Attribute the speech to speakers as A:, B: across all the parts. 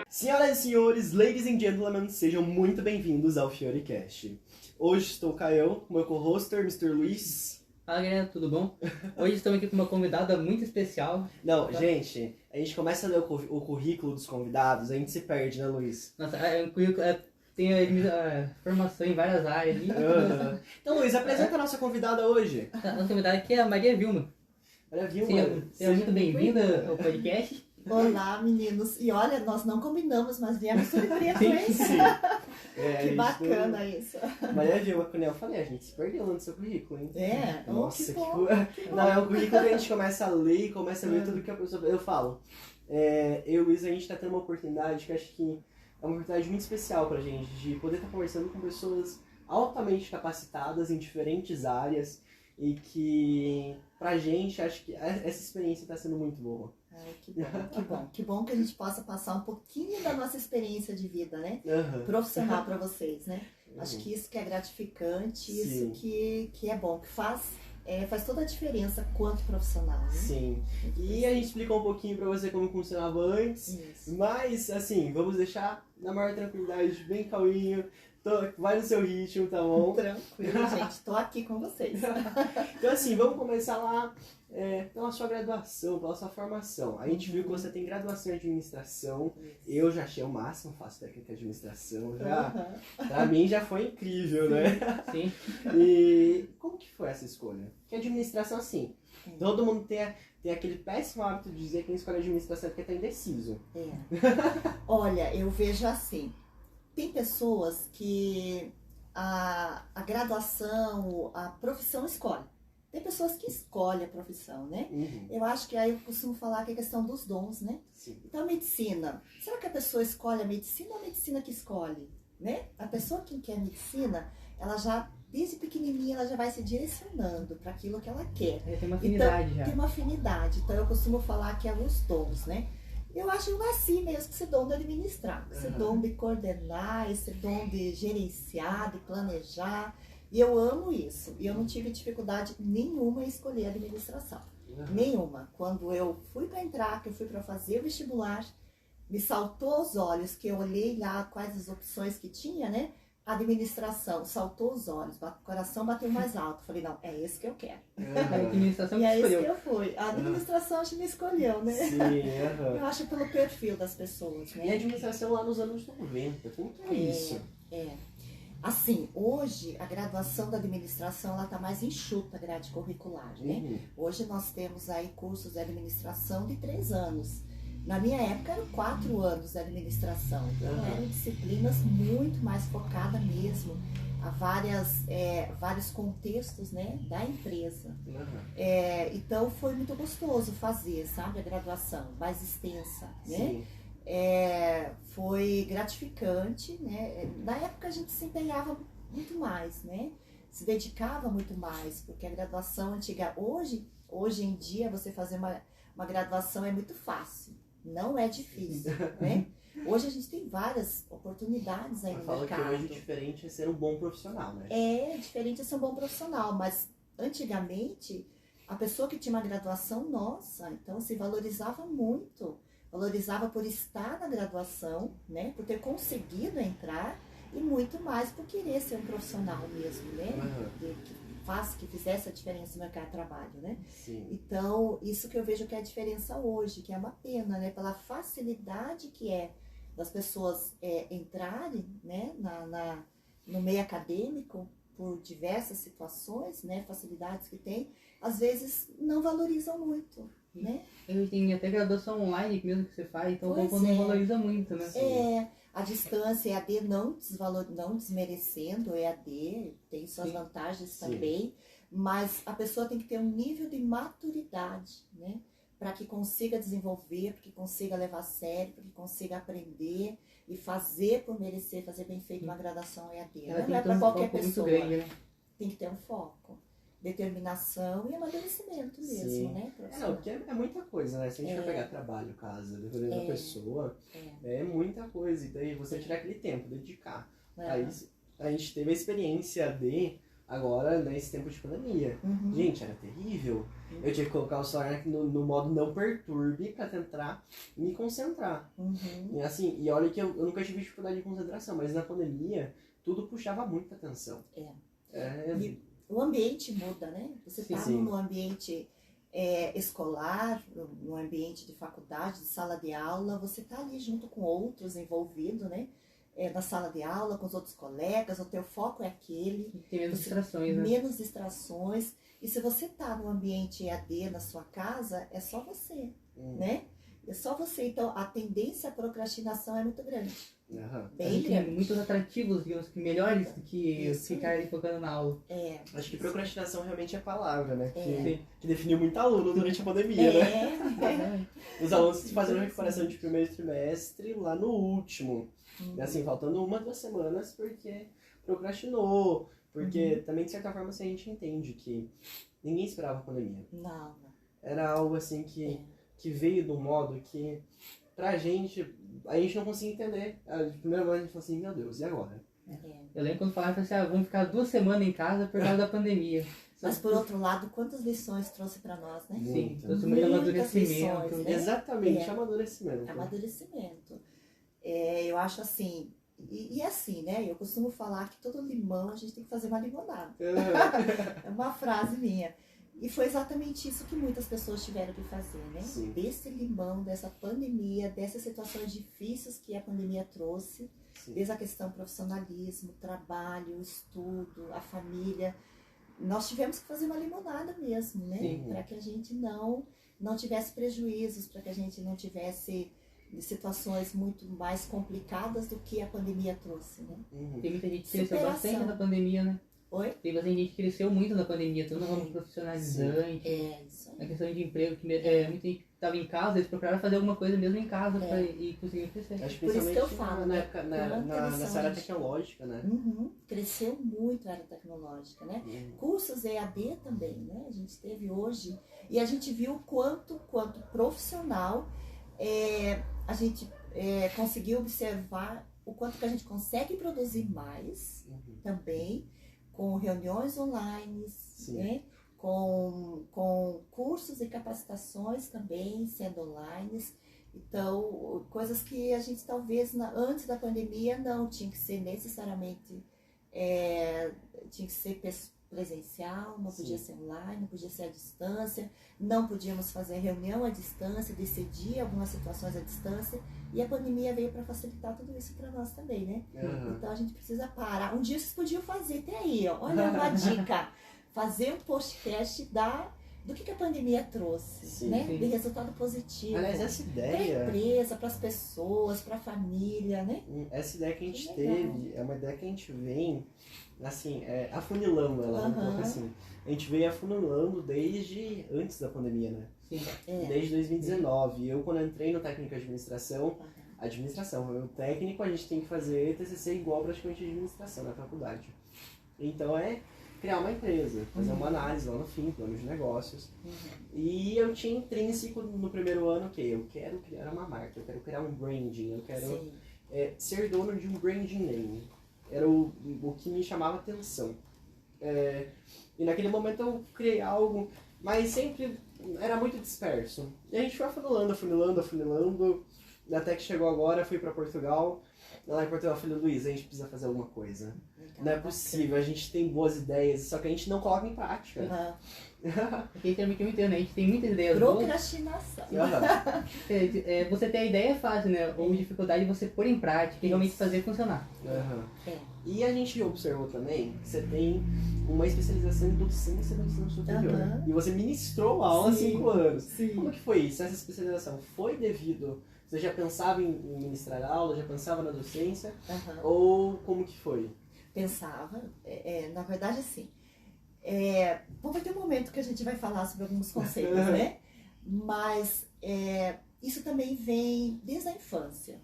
A: Senhoras e senhores, ladies and gentlemen, sejam muito bem-vindos ao FioreCast. Hoje estou com o meu co-hoster, Mr. Luiz.
B: Fala galera, tudo bom? Hoje estamos aqui com uma convidada muito especial.
A: Não, gente, a gente começa a ler o currículo dos convidados, a gente se perde, né, Luiz?
B: Nossa, é um currículo, tem formação em várias áreas ali.
A: Então, Luiz, apresenta a nossa convidada hoje.
B: A nossa convidada aqui é a Maria Vilma.
A: Maria Vilma.
B: Seja muito bem-vinda ao podcast.
C: Olá, meninos. E olha, nós não combinamos, mas viemos sobre preto, hein?
A: Sim.
C: Que bacana isso.
A: Maria Vilma, quando eu falei, a gente se perdeu no seu currículo, hein?
C: É?
A: Nossa,
C: que bom.
A: Não, é um currículo que a gente começa a ler e começa a ver tudo que a pessoa... Eu falo, eu e o Luiz, a gente tá tendo uma oportunidade que acho que é uma oportunidade muito especial pra gente, de poder estar conversando com pessoas altamente capacitadas em diferentes áreas e que, pra gente, acho que essa experiência tá sendo muito boa.
C: Ai, que bom, que bom. Que bom que a gente possa passar um pouquinho da nossa experiência de vida, né? Profissional para vocês, né? Acho que isso que é gratificante, isso que é bom, que faz toda a diferença quanto profissional, né?
A: Sim. E a gente explicou um pouquinho pra você como funcionava antes, mas, assim, vamos deixar na maior tranquilidade, bem calminho. Vai no seu ritmo, tá bom?
C: Tranquilo, gente. Tô aqui com vocês.
A: Então, assim, vamos começar lá pela sua graduação, pela sua formação. A gente viu que você tem graduação em administração. Eu já achei o máximo, faço técnica de administração. Pra mim já foi incrível, né?
B: Sim.
A: E como que foi essa escolha? Porque administração, assim, todo mundo tem aquele péssimo hábito de dizer que quem escolhe administração é porque tá indeciso.
C: Olha, eu vejo assim. Tem pessoas que a graduação, a profissão escolhe. Tem pessoas que escolhem a profissão, né? Eu acho que aí eu costumo falar que é questão dos dons, né?
A: Sim.
C: Então, a medicina. Será que a pessoa escolhe a medicina ou a medicina que escolhe? Né? A pessoa que quer medicina, ela já, desde pequenininha, ela já vai se direcionando para aquilo que ela quer.
B: Tem uma afinidade
C: então,
B: já.
C: Tem uma afinidade. Então, eu costumo falar que é os dons, né? Eu acho que eu nasci mesmo com esse dom de administrar, esse dom de coordenar, esse dom de gerenciar, de planejar. E eu amo isso. E eu não tive dificuldade nenhuma em escolher a administração. Nenhuma. Quando eu fui para entrar, que eu fui para fazer o vestibular, me saltou aos olhos, que eu olhei lá quais as opções que tinha, né? Administração, saltou os olhos, o coração bateu mais alto. Falei, não, é esse que eu quero.
B: A administração
C: E é
B: escolheu.
C: esse que eu fui. A administração acho que me escolheu, né?
A: Sim,
C: Eu acho pelo perfil das pessoas, né?
A: E a administração lá nos anos 90, como que é isso?
C: Assim, hoje a graduação da administração ela está mais enxuta, a grade curricular, né? Hoje nós temos aí cursos de administração de 3 anos. Na minha época eram 4 anos de administração, então eram disciplinas muito mais focadas mesmo a vários contextos, né, da empresa. Então foi muito gostoso fazer, sabe, a graduação mais extensa, né? Foi gratificante, né? Na época a gente se empenhava muito mais, né? Se dedicava muito mais, porque a graduação antiga, hoje em dia você fazer uma graduação é muito fácil. Não é difícil, né? Hoje a gente tem várias oportunidades aí no mercado.
A: Que hoje diferente é ser um bom profissional, né?
C: Diferente é ser um bom profissional, mas antigamente a pessoa que tinha uma graduação, nossa, então se valorizava muito. Valorizava por estar na graduação, né? Por ter conseguido entrar e muito mais por querer ser um profissional mesmo, né? Que fizesse a diferença no mercado de trabalho, né?
A: Sim.
C: Então, isso que eu vejo que é a diferença hoje, que é uma pena, né? Pela facilidade que é das pessoas entrarem, né? No meio acadêmico, por diversas situações, né? Facilidades que tem, às vezes não valorizam muito, né?
B: Tem até graduação online mesmo que você faz, então o povo não valoriza muito, né?
C: A distância, EAD não desmerecendo, EAD tem suas vantagens também, mas a pessoa tem que ter um nível de maturidade, né? Para que consiga desenvolver, para que consiga levar a sério, para que consiga aprender e fazer por merecer, fazer bem feito uma graduação EAD. Não é para qualquer pessoa.
B: Grande, né?
C: tem que ter um foco, determinação e amadurecimento mesmo,
A: Sim.
C: né?
A: Não, porque é muita coisa, né? Se a gente for pegar trabalho, casa, dependendo da pessoa, é muita coisa. E daí você tirar aquele tempo, dedicar. Aí a gente teve a experiência de, agora, nesse tempo de pandemia. Gente, era terrível. Eu tinha que colocar o celular no modo não perturbe pra tentar me concentrar. E assim, e olha que eu nunca tive dificuldade de concentração, mas na pandemia tudo puxava muita atenção.
C: E o ambiente muda, né? Você está no ambiente escolar, no ambiente de faculdade, de sala de aula, você está ali junto com outros envolvidos, né? Na sala de aula, com os outros colegas, o teu foco é aquele.
B: Tem menos distrações, né?
C: Menos distrações. E se você está no ambiente EAD na sua casa, é só você, né? É só você. Então, a tendência à procrastinação é muito grande. Bem grande.
B: Tem muitos atrativos, digamos que melhores do que ficar ali focando na aula.
A: Acho que procrastinação realmente é a palavra, né? Que definiu muito aluno durante a pandemia, né? Os alunos fazendo recuperação de primeiro trimestre lá no último. Assim, faltando 1, 2 semanas porque procrastinou. Porque também, de certa forma, assim, a gente entende que ninguém esperava a pandemia.
C: Não.
A: Era algo assim que veio de um modo que, pra gente, a gente não conseguia entender. De primeira vez a gente falou assim, meu Deus, e agora?
B: Eu lembro quando falaram assim, vamos ficar 2 semanas em casa por causa da pandemia.
C: Mas, por outro lado, quantas lições trouxe para nós, né?
B: Sim, trouxe muito amadurecimento.
C: Lições, né?
A: Exatamente, amadurecimento.
C: Amadurecimento. Eu acho assim, e assim, né? Eu costumo falar que todo limão a gente tem que fazer uma limonada. É uma frase minha. E foi exatamente isso que muitas pessoas tiveram que fazer, né?
A: Sim.
C: Desse limão, dessa pandemia, dessas situações difíceis que a pandemia trouxe, desde a questão profissionalismo, trabalho, estudo, a família. Nós tivemos que fazer uma limonada mesmo, né? Para que a gente não tivesse prejuízos, para que a gente não tivesse situações muito mais complicadas do que a pandemia trouxe, né?
B: Tem muita gente que cresceu bastante na pandemia, né?
C: Oi?
B: Tem bastante gente que cresceu muito na pandemia, todo mundo profissionalizante.
C: Isso aí.
B: Na questão de emprego, que muita gente estava em casa, eles procuraram fazer alguma coisa mesmo em casa e conseguiram crescer.
A: Acho
C: Por isso que eu falo,
A: nessa área tecnológica, né?
C: Cresceu muito a área tecnológica, né? Cursos EAD também, né? A gente teve hoje, e a gente viu o quanto profissional a gente conseguiu observar o quanto que a gente consegue produzir mais também, com reuniões online, né? Com cursos e capacitações também sendo online. Então, coisas que a gente talvez antes da pandemia não tinha que ser necessariamente, tinha que ser presencial, não podia ser online, não podia ser à distância, não podíamos fazer reunião à distância, decidir algumas situações à distância, e a pandemia veio para facilitar tudo isso para nós também, né? Então a gente precisa parar. Um dia vocês podiam fazer, tem aí, ó, olha uma dica, fazer um podcast do que a pandemia trouxe, né? De resultado positivo.
A: Aliás, essa ideia...
C: Para a empresa, para as pessoas, para a família, né?
A: Essa ideia que a gente teve, é uma ideia que a gente vem, assim, afunilando ela, vamos colocar assim. A gente veio afunilando desde antes da pandemia, né?
B: Sim.
A: Desde 2019. Eu, quando entrei no técnico de administração, foi o técnico, a gente tem que fazer TCC igual praticamente de administração na faculdade. Então criar uma empresa, fazer uma análise lá no fim, plano de negócios. E eu tinha intrínseco no primeiro ano que eu quero criar uma marca, eu quero criar um branding, eu quero ser dono de um branding name. Era o que me chamava atenção. E naquele momento eu criei algo, mas sempre era muito disperso. E a gente foi afunilando, até que chegou agora, fui para Portugal. Lá em Portugal eu falei, Luiz, a gente precisa fazer alguma coisa. Não é possível, a gente tem boas ideias, só que a gente não coloca em prática.
B: Porque também que eu entendo, né? A gente tem muitas ideias
C: Procrastinação.
B: Você ter a ideia é fácil, né? Ou dificuldade de você pôr em prática e realmente fazer funcionar.
A: E a gente observou também que você tem uma especialização em docência do ensino superior. E você ministrou aula há 5 anos. Como que foi isso? Essa especialização foi devido... Você já pensava em ministrar aula, já pensava na docência? Ou como que foi?
C: Pensava. Na verdade, assim... vai ter um momento que a gente vai falar sobre alguns conceitos, né? Mas isso também vem desde a infância.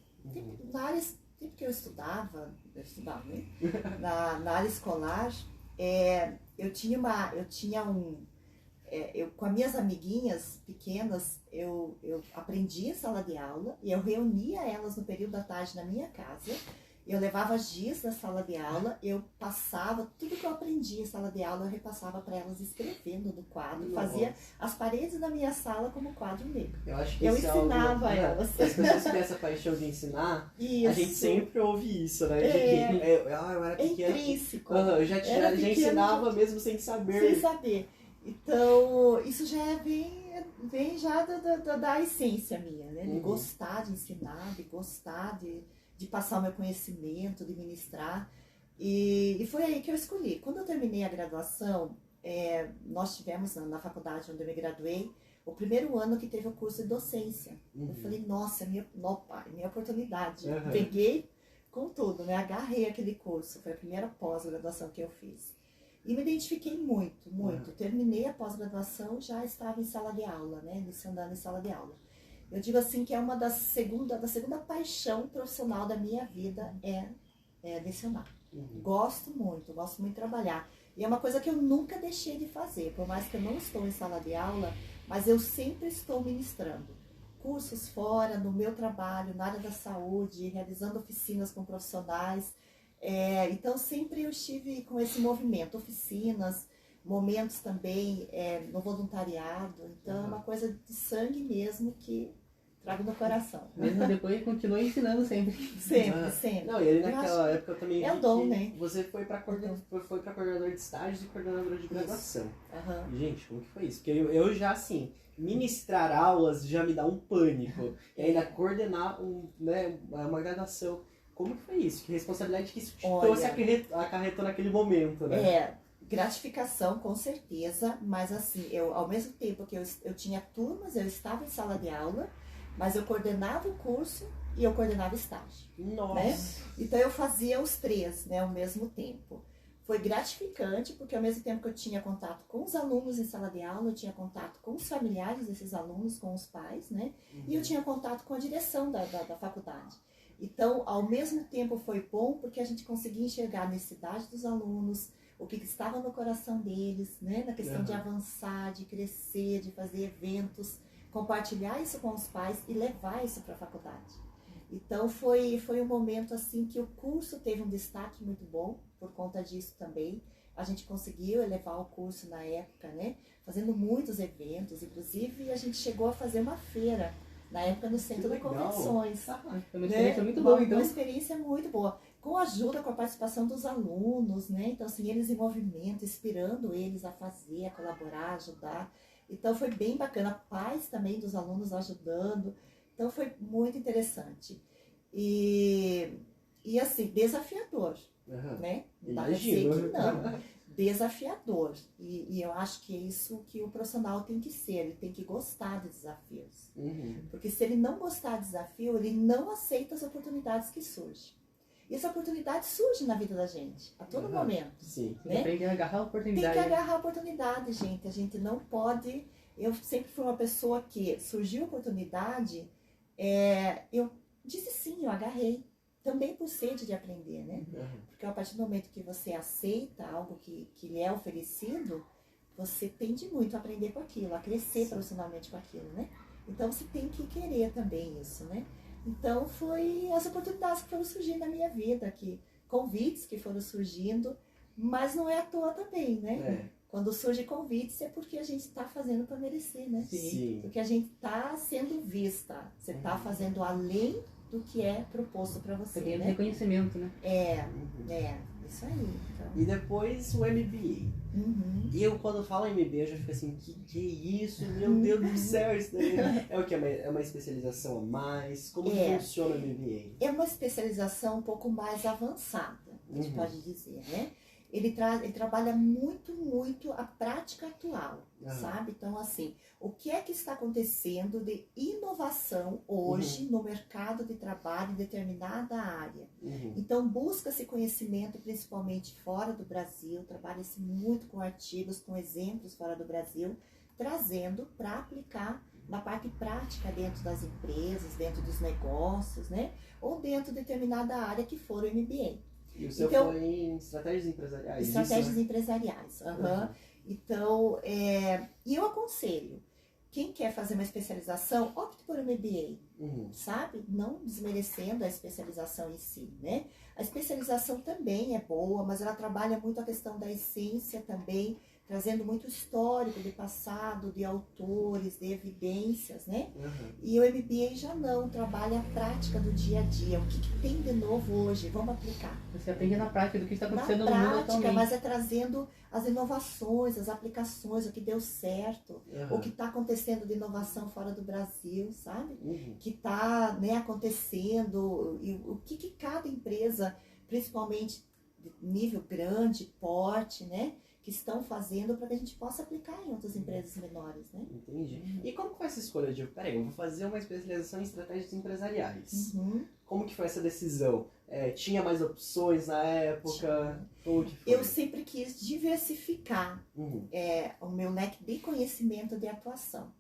C: Na área que eu estudava, né? na área escolar, eu tinha com as minhas amiguinhas pequenas, eu aprendia sala de aula e eu reunia elas no período da tarde na minha casa. Eu levava giz da sala de aula, eu passava tudo que eu aprendi em sala de aula, eu repassava para elas escrevendo no quadro, fazia as paredes da minha sala como quadro negro.
A: Eu acho que
C: eu
A: isso
C: ensinava
A: é algo,
C: elas.
A: As pessoas que têm essa paixão de ensinar,
C: Isso.
A: a gente sempre ouve isso, né? Eu era pequena.
C: Intrínseco.
A: Eu já ensinava mesmo sem saber.
C: Sem saber. Então, isso já vem já da essência minha, né? De gostar de ensinar, de gostar de passar o meu conhecimento, de ministrar. E foi aí que eu escolhi. Quando eu terminei a graduação, nós tivemos na faculdade onde eu me graduei, o primeiro ano que teve o curso de docência. Eu falei, nossa, minha oportunidade. Peguei com tudo, né? Agarrei aquele curso. Foi a primeira pós-graduação que eu fiz. E me identifiquei muito. Terminei a pós-graduação, já estava em sala de aula, né? Lecionando em sala de aula. Eu digo assim que é uma da segunda paixão profissional da minha vida é lecionar. Gosto muito de trabalhar. E é uma coisa que eu nunca deixei de fazer, por mais que eu não estou em sala de aula, mas eu sempre estou ministrando. Cursos fora, no meu trabalho, na área da saúde, realizando oficinas com profissionais. Então sempre eu estive com esse movimento, oficinas, momentos também no voluntariado. Então é uma coisa de sangue mesmo que trago no coração.
B: Mesmo depois continua ensinando sempre.
C: Sempre.
A: Não, e ali naquela época eu também vi
C: o dom,
A: que
C: né?
A: você foi para coordenador de estágios e coordenadora de graduação. Gente, como que foi isso? Porque eu já, assim, ministrar aulas já me dá um pânico. E ainda coordenar uma graduação. Como que foi isso? Que responsabilidade que isso te trouxe acarretou naquele momento, né?
C: Gratificação, com certeza, mas assim, ao mesmo tempo que eu tinha turmas, eu estava em sala de aula, mas eu coordenava o curso e eu coordenava estágio.
A: Nossa!
C: Né? Então eu fazia os três, né, ao mesmo tempo. Foi gratificante, porque ao mesmo tempo que eu tinha contato com os alunos em sala de aula, eu tinha contato com os familiares desses alunos, com os pais, né? E eu tinha contato com a direção da faculdade. Então, ao mesmo tempo foi bom, porque a gente conseguia enxergar a necessidade dos alunos, o que estava no coração deles, né? Na questão de avançar, de crescer, de fazer eventos, compartilhar isso com os pais e levar isso para a faculdade. Então foi um momento assim que o curso teve um destaque muito bom por conta disso também. A gente conseguiu elevar o curso na época, né? Fazendo muitos eventos, inclusive a gente chegou a fazer uma feira na época no Centro de Convenções.
B: Foi uma experiência muito boa, então.
C: Uma experiência muito boa. Com a ajuda, com a participação dos alunos, né? Então, assim, eles em movimento, inspirando eles a fazer, a colaborar, a ajudar. Então, foi bem bacana. Pais também dos alunos ajudando. Então, foi muito interessante. E assim, desafiador, né? Não dá pra dizer que não. Desafiador. E eu acho que é isso que o profissional tem que ser. Ele tem que gostar de desafios. Porque se ele não gostar de desafio, ele não aceita as oportunidades que surgem. E essa oportunidade surge na vida da gente, a todo momento.
B: Sim.
C: Né?
B: Tem que agarrar a oportunidade.
C: Tem que agarrar a oportunidade, gente. A gente não pode... Eu sempre fui uma pessoa que surgiu a oportunidade, eu disse sim, eu agarrei. Também por sede de aprender, né? Porque a partir do momento que você aceita algo que lhe é oferecido, você tende muito a aprender com aquilo, a crescer profissionalmente com aquilo, né? Então você tem que querer também isso, né? Então foi as oportunidades que foram surgindo na minha vida, convites que foram surgindo, mas não é à toa também, né? Quando surge convites é porque a gente está fazendo para merecer, né?
A: Sim.
C: Porque a gente está sendo vista, você está fazendo além do que é proposto para você, né?
B: Reconhecimento, né?
C: Isso aí. Então.
A: E depois o MBA. E eu, quando falo MBA, eu já fico assim, que é isso? Meu Deus do céu, isso daí é o que? É uma especialização a mais? Como funciona o MBA?
C: É uma especialização um pouco mais avançada, a gente pode dizer, né? Ele trabalha muito a prática atual, sabe? Então, assim, o que é que está acontecendo de inovação hoje no mercado de trabalho em determinada área? Então, busca-se conhecimento principalmente fora do Brasil, trabalha-se muito com artigos, com exemplos fora do Brasil, trazendo para aplicar na parte prática dentro das empresas, dentro dos negócios, né? Ou dentro de determinada área que for o MBA.
A: E o seu
C: Então,
A: foi em estratégias empresariais?
C: Estratégias
A: isso, né?
C: empresariais. Então, e eu aconselho, quem quer fazer uma especialização, opte por um MBA, sabe? Não desmerecendo a especialização em si, né? A especialização também é boa, mas ela trabalha muito a questão da essência também, trazendo muito histórico de passado, de autores, de evidências, né? E o MBA já não, trabalha a prática do dia a dia. O que tem de novo hoje? Vamos aplicar.
B: Você aprende na prática do que está acontecendo
C: Na
B: no mundo
C: prática,
B: atualmente.
C: mas é trazendo as inovações, as aplicações, o que deu certo, o que está acontecendo de inovação fora do Brasil, sabe? Que está, né, acontecendo, e o que cada empresa, principalmente de nível grande, porte, né, que estão fazendo para que a gente possa aplicar em outras empresas menores, né?
A: Entendi. E como que foi essa escolha de, peraí, eu vou fazer uma especialização em estratégias empresariais? Como que foi essa decisão? Tinha mais opções na época? Como que foi?
C: Eu sempre quis diversificar o meu leque de conhecimento de atuação.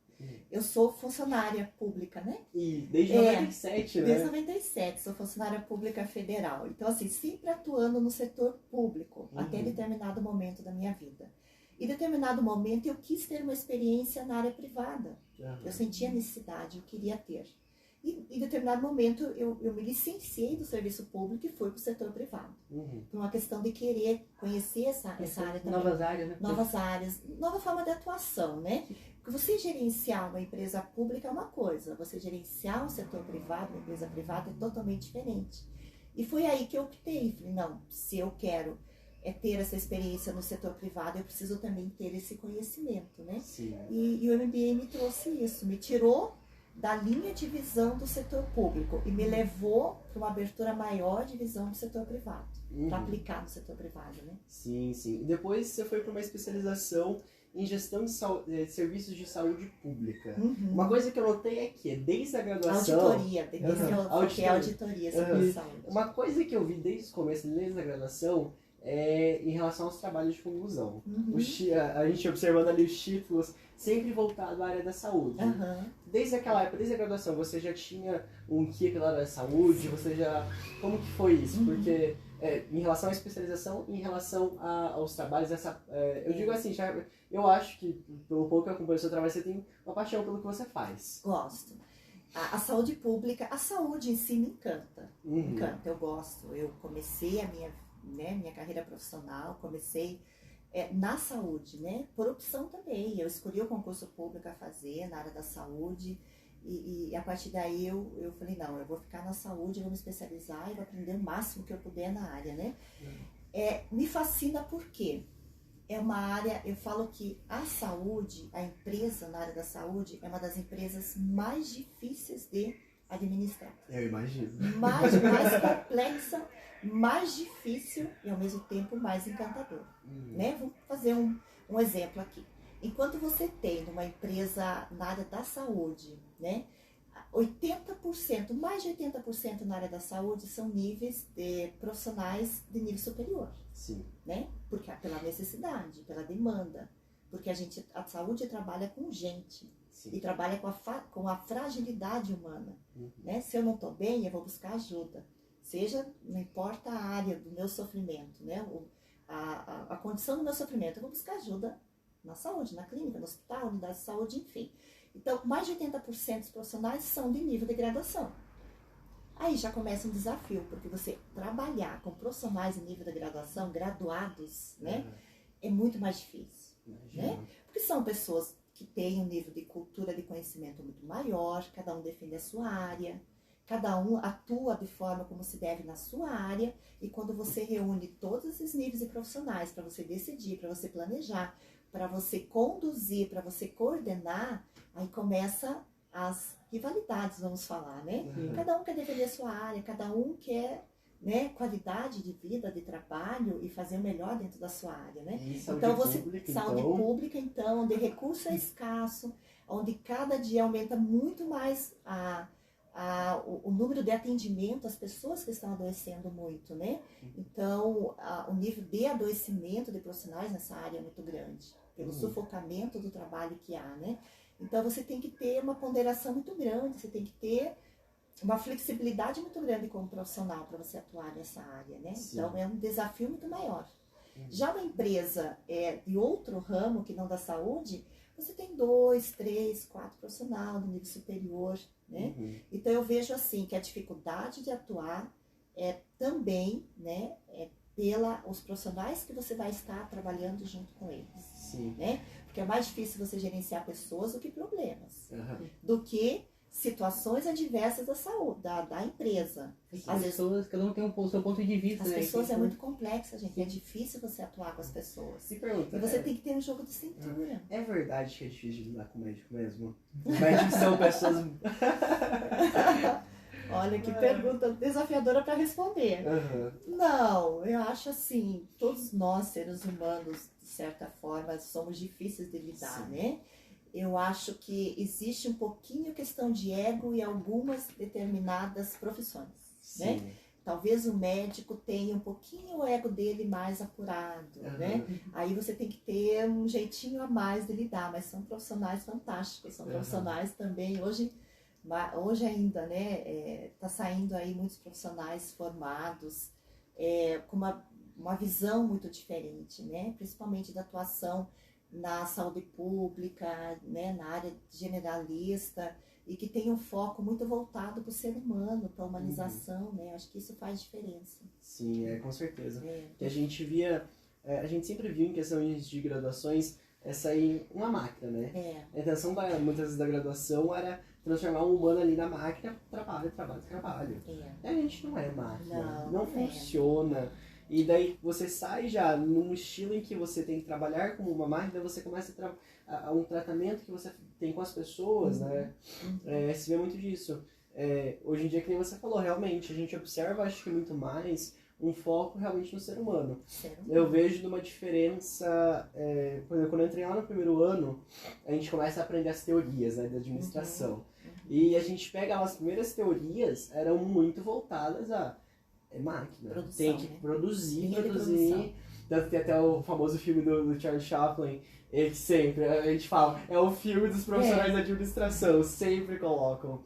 C: Eu sou funcionária pública, né?
A: E desde 97, né?
C: Desde 97, sou funcionária pública federal. Então, assim, sempre atuando no setor público, até determinado momento da minha vida. Em determinado momento, eu quis ter uma experiência na área privada. Eu sentia necessidade, eu queria ter. E em determinado momento, eu me licenciei do serviço público e fui para o setor privado. Por uma questão de querer conhecer essa área também.
B: Novas áreas, né?
C: Novas áreas, nova forma de atuação, né? Porque você gerenciar uma empresa pública é uma coisa, você gerenciar um setor privado, uma empresa privada, é totalmente diferente. E foi aí que eu optei, falei, não, se eu quero ter essa experiência no setor privado, eu preciso também ter esse conhecimento, né?
A: Sim.
C: E o MBA me trouxe isso, me tirou da linha de visão do setor público e me levou para uma abertura maior de visão do setor privado, para aplicar no setor privado, né?
A: Sim, sim. E depois você foi para uma especialização em gestão de serviços de saúde pública. Uma coisa que eu notei é que, desde a graduação...
C: Auditoria, desde que eu foquei auditoria, segurança de saúde.
A: Uma coisa que eu vi desde o começo, desde a graduação, é em relação aos trabalhos de conclusão. A gente observando ali os títulos, sempre voltado à área da saúde. Desde aquela época, desde a graduação, você já tinha um quê pela área da saúde? Você já... Como que foi isso? Porque... em relação à especialização, em relação aos trabalhos, eu digo assim, eu acho que, pelo pouco que eu acompanho o seu trabalho, você tem uma paixão pelo que você faz.
C: Gosto. A saúde pública, a saúde em si me encanta. Me encanta, eu gosto. Eu comecei a minha carreira profissional, comecei na saúde, né? Por opção também. Eu escolhi o concurso público a fazer na área da saúde. E a partir daí eu falei, não, eu vou ficar na saúde, eu vou me especializar e vou aprender o máximo que eu puder na área, né? Me fascina porque é uma área, eu falo que a saúde, a empresa na área da saúde é uma das empresas mais difíceis de administrar.
A: Eu imagino.
C: Mais complexa, mais difícil e ao mesmo tempo mais encantador, né? Vou fazer um exemplo aqui. Enquanto você tem numa empresa na área da saúde, né, 80%, mais de 80% na área da saúde são níveis de profissionais de nível superior.
A: Sim.
C: Né? Porque pela necessidade, pela demanda. Porque a saúde trabalha com gente. Sim. E trabalha com a fragilidade humana. Né? Se eu não estou bem, eu vou buscar ajuda. Seja, não importa a área do meu sofrimento, né? A condição do meu sofrimento, eu vou buscar ajuda na saúde, na clínica, no hospital, unidade de saúde, enfim. Então, mais de 80% dos profissionais são de nível de graduação. Aí já começa um desafio, porque você trabalhar com profissionais de nível de graduação, graduados, né, é muito mais difícil. Né? Porque são pessoas que têm um nível de cultura, de conhecimento muito maior, cada um defende a sua área, cada um atua de forma como se deve na sua área, e quando você reúne todos esses níveis de profissionais para você decidir, para você planejar, para você conduzir, para você coordenar, aí começa as rivalidades, vamos falar, né? Cada um quer defender a sua área, cada um quer, né, qualidade de vida, de trabalho e fazer o melhor dentro da sua área, né? Então, saúde pública, então, onde recurso é escasso, onde cada dia aumenta muito mais o número de atendimento às pessoas que estão adoecendo muito, né? Então, o nível de adoecimento de profissionais nessa área é muito grande, pelo sufocamento do trabalho que há, né? Então, você tem que ter uma ponderação muito grande, você tem que ter uma flexibilidade muito grande como profissional para você atuar nessa área, né?
A: Sim.
C: Então é um desafio muito maior. Já uma empresa de outro ramo que não da saúde, você tem 2, 3, 4 profissionais no nível superior, né? Então eu vejo assim que a dificuldade de atuar é também, né, os profissionais que você vai estar trabalhando junto com eles.
A: Sim.
C: Né? Porque é mais difícil você gerenciar pessoas do que problemas,
A: Aham.
C: do que situações adversas da saúde, da empresa.
B: As pessoas, cada um tem o seu ponto de vista,
C: As
B: né?
C: pessoas
B: Que
C: é muito complexa, gente. É difícil você atuar com as pessoas.
A: Se pergunta,
C: E você tem que ter um jogo de cintura.
A: é verdade que é difícil de lidar com médico mesmo? Médicos são pessoas...
C: Olha que pergunta desafiadora para responder.
A: Aham.
C: Não, eu acho assim, todos nós, seres humanos, de certa forma, somos difíceis de lidar,
A: Sim.
C: né? Eu acho que existe um pouquinho questão de ego em algumas determinadas profissões, né?
A: Sim.
C: Talvez o médico tenha um pouquinho o ego dele mais apurado, né? Aí você tem que ter um jeitinho a mais de lidar, mas são profissionais fantásticos, são profissionais também, hoje ainda, né, tá saindo aí muitos profissionais formados com uma visão muito diferente, né? Principalmente da atuação na saúde pública, né, na área generalista, e que tem um foco muito voltado para o ser humano, para a humanização, né? Acho que isso faz diferença.
A: Sim, com certeza. Que a gente via, a gente sempre viu em questões de graduações sair uma máquina, né? A intenção muitas vezes da graduação era transformar um humano ali na máquina, trabalho. E a gente não é máquina, não funciona. E daí você sai já num estilo em que você tem que trabalhar como uma máquina, você começa um tratamento que você tem com as pessoas, né? Se vê muito disso. Hoje em dia, que nem você falou, realmente, a gente observa, acho que muito mais, um foco realmente no ser humano. Eu vejo uma diferença, quando eu entrei lá no primeiro ano, a gente começa a aprender as teorias, né, da administração. E a gente pega as primeiras teorias, eram muito voltadas a máquina,
C: produção,
A: tem que
C: né?
A: produzir. Tanto que até o famoso filme do Charles Chaplin, ele sempre, a gente fala, é o filme dos profissionais da administração, sempre colocam.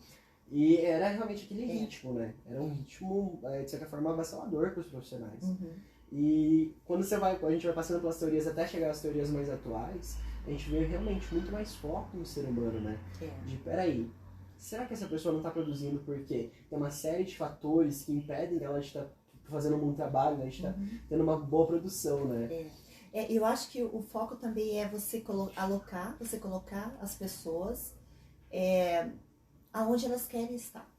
A: E era realmente aquele ritmo, né? Era um ritmo, de certa forma, avassalador para os profissionais. E quando a gente vai passando pelas teorias até chegar às teorias mais atuais, a gente vê realmente muito mais foco no ser humano, né? De, peraí, será que essa pessoa não está produzindo porque tem uma série de fatores que impedem ela de estar fazendo um bom trabalho, né? De estar tendo uma boa produção, né?
C: Eu acho que o foco também é você colocar as pessoas aonde elas querem estar,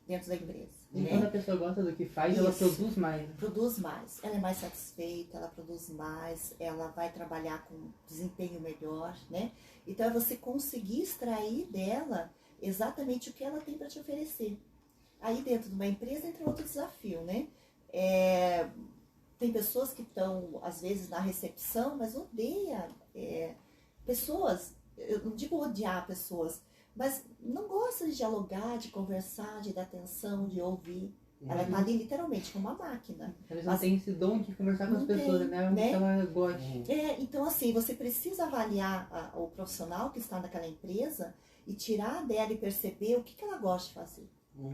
C: dentro da empresa.
B: E quando a pessoa gosta do que faz, ela produz mais.
C: Produz mais. Ela é mais satisfeita, ela produz mais, ela vai trabalhar com desempenho melhor, né? Então é você conseguir extrair dela exatamente o que ela tem para te oferecer. Aí dentro de uma empresa entra outro desafio, né? Tem pessoas que estão, às vezes, na recepção, mas odeia pessoas. Eu não digo odiar pessoas, mas não gosta de dialogar, de conversar, de dar atenção, de ouvir. Ela está ali literalmente como uma máquina.
B: Ela não tem esse dom de conversar com as pessoas, né? Que ela gosta.
C: Então, assim, você precisa avaliar o profissional que está naquela empresa e tirar dela e perceber o que ela gosta de fazer,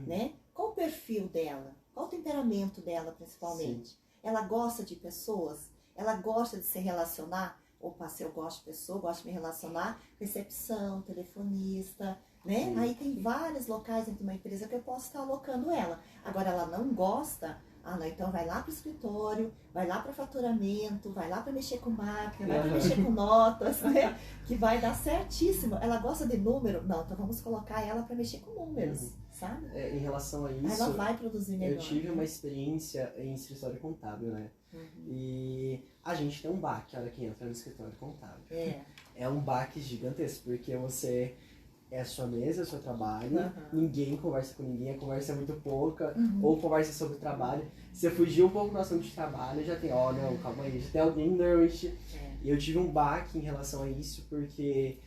C: né? Qual o perfil dela? Qual o temperamento dela, principalmente? Sim. Ela gosta de pessoas? Ela gosta de se relacionar? Opa, se eu gosto de pessoa, gosto de me relacionar, recepção, telefonista, né? Sim. Aí tem vários locais dentro de uma empresa que eu posso estar alocando ela. Agora, ela não gosta, não, então vai lá para o escritório, vai lá para faturamento, vai lá para mexer com máquina, vai para mexer com notas, né? Que vai dar certíssimo. Ela gosta de número? Não, então vamos colocar ela para mexer com números, sabe?
A: Em relação a isso,
C: ela vai produzir melhor.
A: Eu tive uma experiência em escritório contábil, né? E a gente tem um baque, olha quem entra no escritório contábil. É um baque gigantesco, porque você é a sua mesa, é o seu trabalho, ninguém conversa com ninguém, a conversa é muito pouca, ou conversa sobre trabalho. Se você fugir um pouco do assunto de trabalho, já tem, não, calma aí, já tem alguém normalmente. E eu tive um baque em relação a isso, porque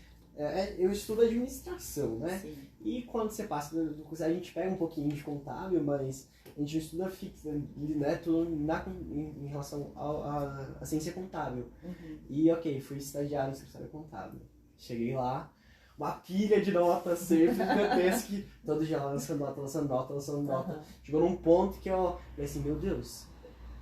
A: eu estudo administração, né? Sim. E quando você passa do curso, a gente pega um pouquinho de contábil, mas a gente não estuda fixo, né? Tudo em relação à ciência contábil. E ok, fui estagiário no escritório contábil. Cheguei lá, uma pilha de notas sempre gigantesca, que todo dia lançando nota.
C: Aham.
A: Chegou num ponto que eu falei assim, meu Deus,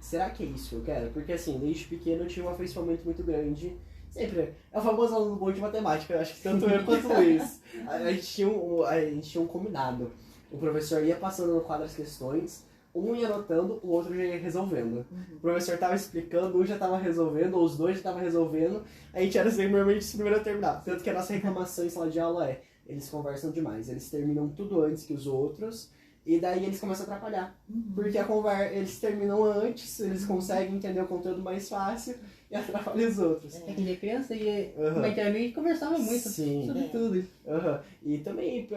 A: será que é isso que eu quero? Porque assim, desde pequeno eu tinha um afeiçoamento muito grande. Sempre. É o famoso aluno bom de matemática, eu acho que tanto eu quanto o Luiz. A gente tinha um combinado. O professor ia passando no quadro as questões, um ia anotando, o outro já ia resolvendo. O professor tava explicando, um já tava resolvendo, ou os dois já estavam resolvendo. A gente era sempre normalmente o primeiro a terminar. Tanto que a nossa reclamação em sala de aula é, eles conversam demais, eles terminam tudo antes que os outros, e daí eles começam a atrapalhar. Porque eles terminam antes, eles conseguem entender o conteúdo mais fácil e atrapalham os outros.
B: É que a gente é criança e
A: Aham.
B: a gente conversava muito
A: Sim.
B: sobre tudo.
A: Aham. E também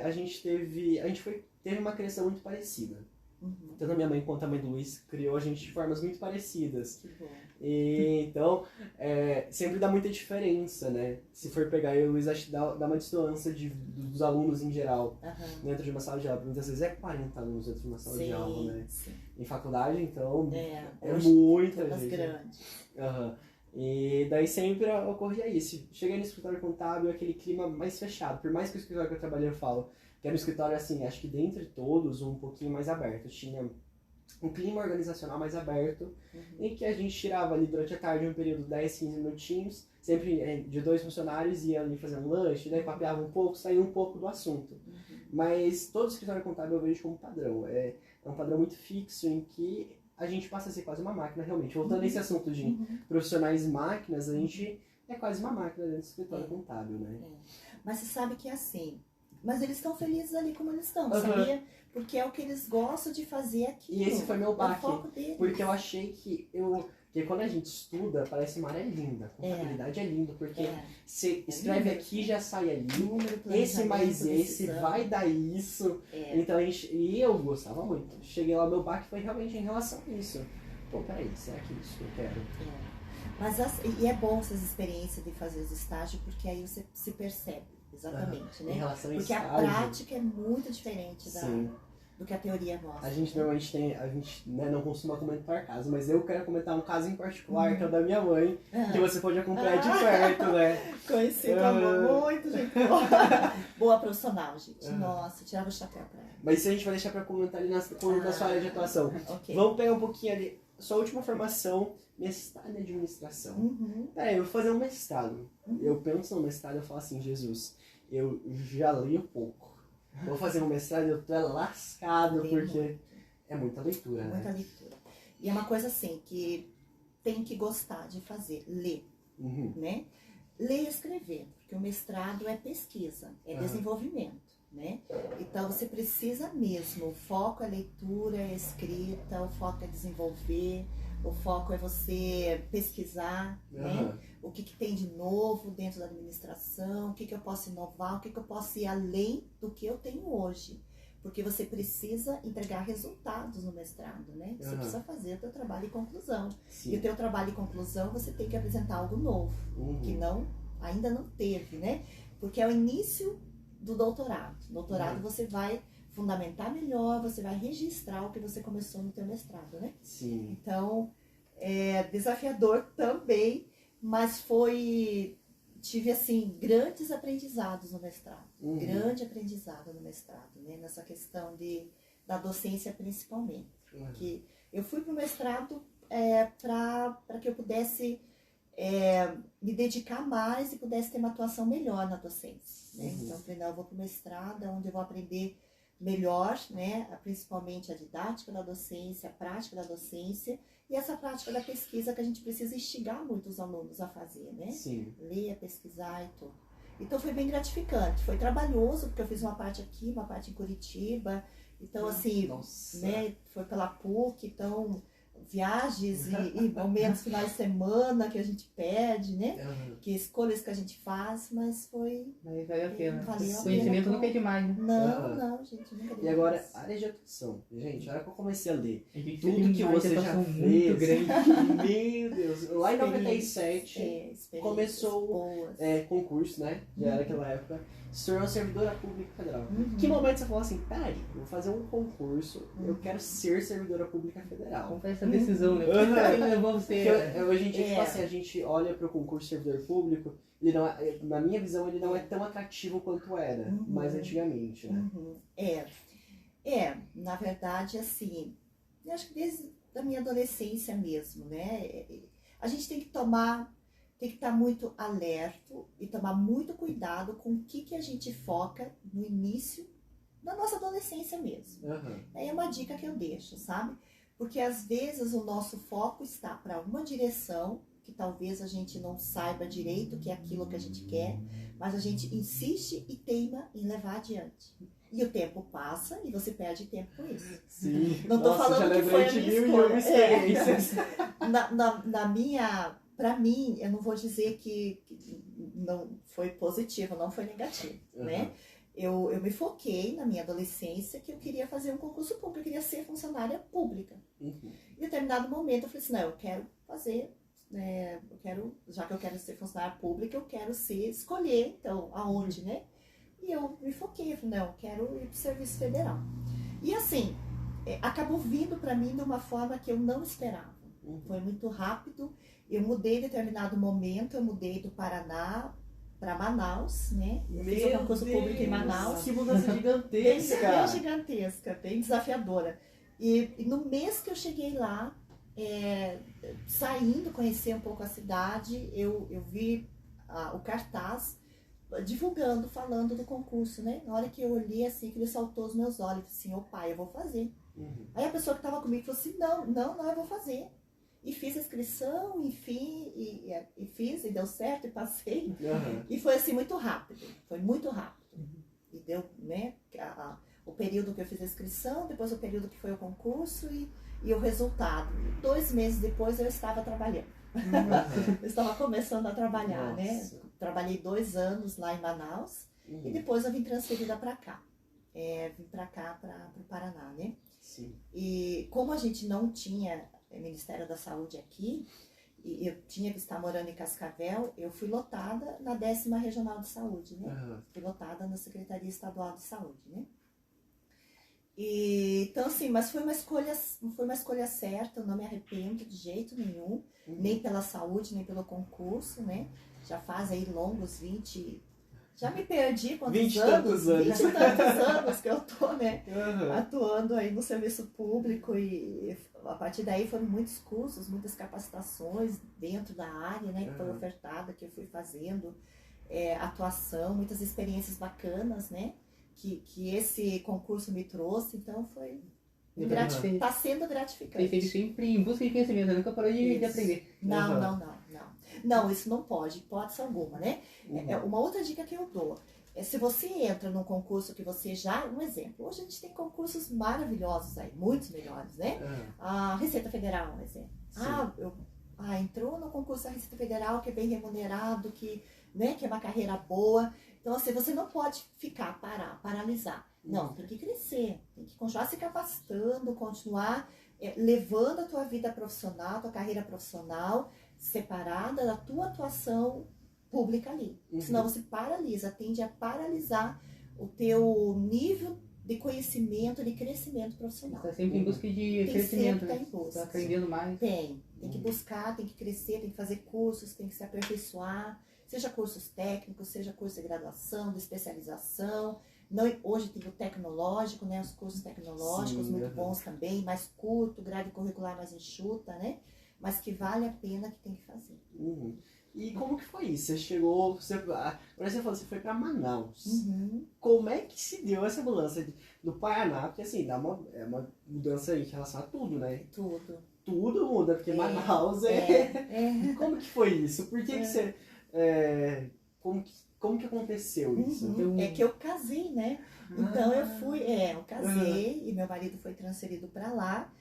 A: a gente teve uma criação muito parecida. Tanto a minha mãe quanto a mãe do Luiz criou a gente de formas muito parecidas.
C: Que bom.
A: E, então, sempre dá muita diferença, né? Se for pegar eu e o Luiz, acho que dá uma distância dos alunos em geral
C: Aham.
A: dentro de uma sala de aula. Muitas vezes é 40 alunos dentro de uma sala de aula, né?
C: Sim.
A: Em faculdade, então, é
C: Hoje,
A: muita
C: turmas
A: gente.
C: grandes.
A: Aham. E daí sempre ocorria isso. Cheguei no escritório contábil, aquele clima mais fechado. Por mais que o escritório que eu trabalhei, eu falo, que era um escritório assim, acho que dentre todos, um pouquinho mais aberto. Tinha um clima organizacional mais aberto, em que a gente tirava ali durante a tarde um período de 10, 15 minutinhos, sempre de 2 funcionários, ia ali fazer um lanche, daí papeava um pouco, saía um pouco do assunto. Mas todo escritório contábil eu vejo como padrão. É um padrão muito fixo em que a gente passa a ser quase uma máquina, realmente. Voltando a esse assunto de profissionais máquinas, a gente é quase uma máquina dentro do escritório contábil, né?
C: Mas você sabe que é assim. Mas eles estão felizes ali como eles estão,
A: Aham.
C: sabia? Porque é o que eles gostam de fazer aqui.
A: E esse foi meu
C: É o
A: baque,
C: foco deles.
A: porque eu achei que porque quando a gente estuda, parece uma área linda. Contabilidade é lindo, porque você escreve
C: número,
A: aqui já sai ali.
C: Número,
A: Esse mais
C: planejamento,
A: esse
C: decisão.
A: vai dar isso. Então e eu gostava muito. Cheguei lá, meu baque foi realmente em relação a isso. Pô, peraí, será que é isso que eu quero?
C: Mas e é bom essas experiências de fazer os estágios, porque aí você se percebe, exatamente,
A: Em
C: né?
A: relação a
C: Porque a
A: estágio,
C: prática é muito diferente
A: sim.
C: do que a teoria mostra.
A: A gente normalmente não costuma comentar casos, mas eu quero comentar um caso em particular, que é o da minha mãe, que você pode acompanhar de perto, né?
C: Conheci com amor, muito gente boa. Boa profissional, gente. Nossa, tirava o chapéu pra ela.
A: Mas isso a gente vai deixar pra comentar ali na sua área de atuação.
C: Ok.
A: Vamos pegar um pouquinho ali, sua última formação, mestrado em administração. Peraí, eu vou fazer um mestrado. Eu penso no mestrado e eu falo assim, Jesus, eu já leio pouco. Vou fazer um mestrado e eu tô lascado, porque é muita leitura, né?
C: Muita leitura. E é uma coisa assim, que tem que gostar de fazer, ler, né? Ler e escrever, porque o mestrado é pesquisa, é desenvolvimento, né? Então você precisa mesmo, o foco é leitura, é escrita, o foco é desenvolver, o foco é você pesquisar, né? O que tem de novo dentro da administração, o que eu posso inovar, o que eu posso ir além do que eu tenho hoje. Porque você precisa entregar resultados no mestrado, né? Você precisa fazer o teu trabalho de conclusão.
A: Sim.
C: E o teu trabalho de conclusão, você tem que apresentar algo novo, que ainda não teve, né? Porque é o início do doutorado. Doutorado você vai fundamentar melhor, você vai registrar o que você começou no teu mestrado, né?
A: Sim.
C: Então, é desafiador também, mas tive assim grandes aprendizados no mestrado, grande aprendizado no mestrado, né? Nessa questão da docência principalmente, que eu fui para o mestrado para que eu pudesse me dedicar mais e pudesse ter uma atuação melhor na docência, né? Então, falei, não, eu vou para o mestrado, onde eu vou aprender melhor, né? Principalmente a didática da docência, a prática da docência e essa prática da pesquisa que a gente precisa instigar muito os alunos a fazer, né?
A: Sim.
C: Ler, pesquisar e tudo. Então foi bem gratificante, foi trabalhoso, porque eu fiz uma parte aqui, uma parte em Curitiba, então assim, né? Foi pela PUC, então viagens e momentos finais de semana que a gente perde, né? Que escolhas que a gente faz, mas foi...
B: Mas valeu a pena.
C: Valeu a pena.
B: Conhecimento nunca é demais, né?
C: Não, gente, nunca é demais.
A: E agora, área de atuação. Gente, a hora que eu comecei a ler
B: A gente
A: tudo
B: teve
A: que
B: uma
A: você já
B: atuação
A: fez,
B: muito grande.
A: meu Deus, lá em 97
C: experiências
A: começou
C: boas.
A: concurso, né? Já era aquela época. Se tornou servidora pública federal. Que momento você falou assim, peraí, eu vou fazer um concurso, eu quero ser servidora pública federal.
B: Confesso, decisão, né?
A: Uhum.
B: Quem levou você...
A: Porque hoje em dia, tipo assim, a gente olha para o concurso de servidor público, ele não é, na minha visão, ele não é tão atrativo quanto era, mais antigamente, né?
C: Na verdade, assim, eu acho que desde a minha adolescência mesmo, né? A gente tem que estar muito alerto e tomar muito cuidado com o que a gente foca no início da nossa adolescência mesmo. É uma dica que eu deixo, sabe? Porque às vezes o nosso foco está para uma direção que talvez a gente não saiba direito que é aquilo que a gente quer, mas a gente insiste e teima em levar adiante. E o tempo passa e você perde tempo com isso.
A: Sim.
C: Não estou falando que foi a minha escolha.
A: Experiências.
C: Na minha, para mim, eu não vou dizer que não foi positivo, não foi negativo, né? Eu me foquei na minha adolescência que eu queria fazer um concurso público, eu queria ser funcionária pública. Em determinado momento eu falei assim, não, eu quero fazer, já que eu quero ser funcionária pública, eu quero escolher, então, aonde, né? E eu me foquei, eu falei, não, eu quero ir para o Serviço Federal. E assim, acabou vindo para mim de uma forma que eu não esperava. Foi muito rápido, eu mudei em determinado momento, eu mudei do Paraná para Manaus, né? Eu fiz um concurso público em Manaus.
A: Que mudança gigantesca!
C: Bem gigantesca, bem desafiadora. E no mês que eu cheguei lá, saindo, conhecer um pouco a cidade, eu vi o cartaz divulgando, falando do concurso, né? Na hora que eu olhei assim, que ele saltou os meus olhos, assim, pai, eu vou fazer. Aí a pessoa que estava comigo falou assim, não, eu vou fazer. E fiz a inscrição, enfim, e fiz, e deu certo, e passei. E foi assim, muito rápido, foi muito rápido. E deu, né, o período que eu fiz a inscrição, depois o período que foi o concurso e o resultado. 2 meses depois eu estava trabalhando. Eu estava começando a trabalhar, né? Trabalhei 2 anos lá em Manaus e depois eu vim transferida para cá. Vim para cá, para o Paraná, né?
A: Sim.
C: E como a gente não tinha Ministério da Saúde aqui, e eu tinha que estar morando em Cascavel, eu fui lotada na 10ª Regional de Saúde, né? Fui lotada na Secretaria Estadual de Saúde, né? E, então, assim, mas foi uma escolha certa, eu não me arrependo de jeito nenhum, nem pela saúde, nem pelo concurso, né? Já faz aí longos 20... Já me perdi quantos
A: 20
C: anos?
A: anos.
C: 20 e tantos anos que eu tô, né? Atuando aí no serviço público e a partir daí foram muitos cursos, muitas capacitações dentro da área, né? Que foi ofertada, que eu fui fazendo, atuação, muitas experiências bacanas, né? Que esse concurso me trouxe, então foi... Está sendo gratificante.
B: Você sempre em busca de conhecimento, nunca parou de aprender.
C: Não, isso não pode, hipótese alguma, né? Uma outra dica que eu dou se você entra num concurso que você já... Um exemplo, hoje a gente tem concursos maravilhosos aí, muitos melhores, né? A Receita Federal, um exemplo. Entrou no concurso da Receita Federal, que é bem remunerado, que é uma carreira boa. Então, assim, você não pode paralisar. Não, tem que crescer, tem que continuar se capacitando, continuar levando a tua vida profissional, a tua carreira profissional separada da tua atuação pública ali. Senão você paralisa, tende a paralisar o teu nível de conhecimento, de crescimento profissional.
B: Você está sempre em busca de crescimento, né?
C: Em busca.
B: Está aprendendo mais.
C: Tem que buscar, tem que crescer, tem que fazer cursos, tem que se aperfeiçoar, seja cursos técnicos, seja curso de graduação, de especialização. Hoje tem o tecnológico, né? Os cursos tecnológicos, muito bons também, mais curto, grade curricular mais enxuta, né? Mas que vale a pena, que tem que fazer.
A: E como que foi isso? Você chegou, você foi para Manaus. Como é que se deu essa mudança do Paraná? Porque assim, é uma mudança em relação a tudo, né? Tudo muda, porque Manaus Como que foi isso? Por que você... Como que aconteceu isso?
C: É que eu casei, né? Então eu casei e meu marido foi transferido para lá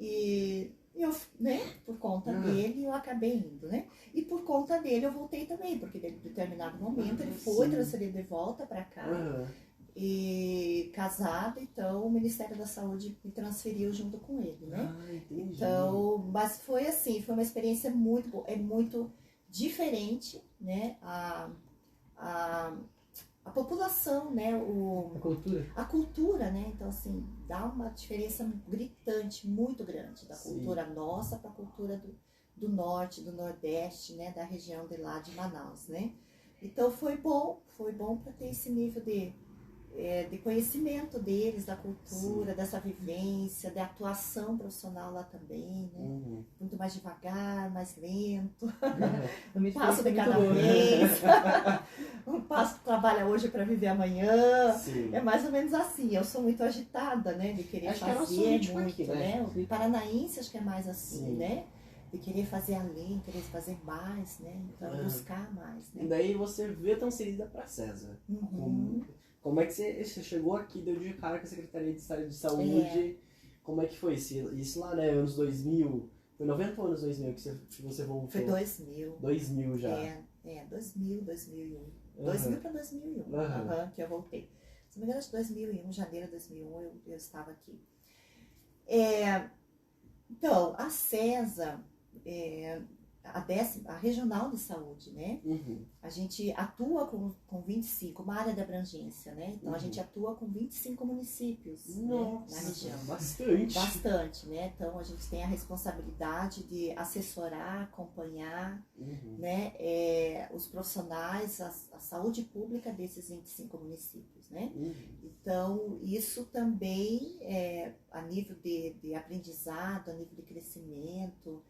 C: e eu, né, por conta dele eu acabei indo, né? E por conta dele eu voltei também, porque em determinado momento ele foi transferido de volta para cá e casado, então o Ministério da Saúde me transferiu junto com ele, né? Então, mas foi assim, foi uma experiência muito boa, é muito diferente, né? A a população, né?
B: A cultura.
C: A cultura, né? Então, assim, dá uma diferença gritante, muito grande, da
A: Sim.
C: cultura nossa para a cultura do norte, do nordeste, né? Da região de lá de Manaus, né? Então, foi bom para ter esse nível de conhecimento deles, da cultura,
A: Sim.
C: dessa vivência, da atuação profissional lá também, né?
A: Uhum.
C: Muito mais devagar, mais lento,
B: Uma
C: um passo de
B: experiência
C: cada
B: muito boa.
C: vez, um passo que trabalha hoje para viver amanhã.
A: Sim.
C: É mais ou menos assim. Eu sou muito agitada, né? De querer
A: Acho que é nosso
C: fazer
A: ritmo
C: muito,
A: aqui,
C: né?
A: né?
C: O paranaense acho que é mais assim,
A: Sim.
C: né? De querer fazer além, querer fazer mais, né? Então, buscar mais,
A: E
C: né?
A: daí você veio transferida para César.
C: Uhum.
A: Como é que você chegou aqui, deu de cara com a Secretaria de Estado de Saúde? Como é que foi isso lá, né? Anos 2000, foi 90 ou anos 2000 que você voltou?
C: Foi 2000.
A: 2000 já.
C: 2000, 2001.
A: Uhum.
C: 2000 para 2001,
A: Uhum.
C: que eu voltei. Se não me engano, acho que 2001, janeiro de 2001, eu estava aqui. Então, a CESA, a regional de saúde, né?
A: Uhum.
C: A gente atua com 25, uma área de abrangência, né? Então, a gente atua com 25 municípios, né, na região.
A: Bastante.
C: Bastante, né? Então, a gente tem a responsabilidade de assessorar, acompanhar,
A: Uhum.
C: né, os profissionais, a saúde pública desses 25 municípios, né?
A: Uhum.
C: Então, isso também, a nível de aprendizado, a nível de crescimento,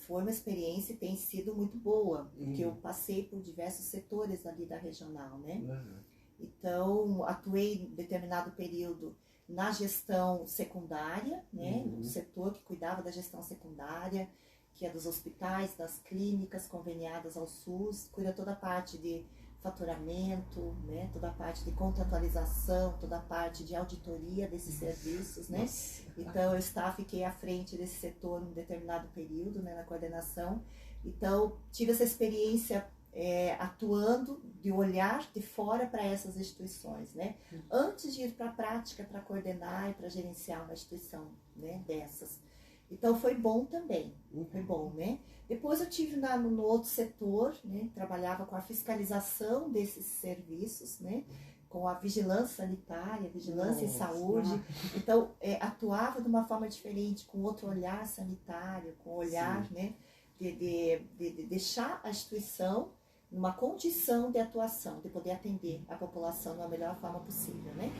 C: foi uma experiência e tem sido muito boa, porque eu passei por diversos setores ali da regional, né?
A: Uhum.
C: Então, atuei em determinado período na gestão secundária, né?
A: Uhum.
C: O setor que cuidava da gestão secundária, que é dos hospitais, das clínicas conveniadas ao SUS, cuida toda a parte de faturamento, né? Toda a parte de contratualização, toda a parte de auditoria desses serviços, né?
A: Nossa.
C: Então, eu fiquei à frente desse setor num determinado período, né, na coordenação. Então, tive essa experiência atuando, de olhar de fora para essas instituições, né? Antes de ir para a prática, para coordenar e para gerenciar uma instituição, né, dessas. Então, foi bom também, foi bom, né? Depois eu tive no outro setor, né, trabalhava com a fiscalização desses serviços, né? Com a vigilância sanitária, vigilância em saúde. Então, atuava de uma forma diferente, com outro olhar sanitário, com o olhar, né, de deixar a instituição numa condição de atuação, de poder atender a população da melhor forma possível, né?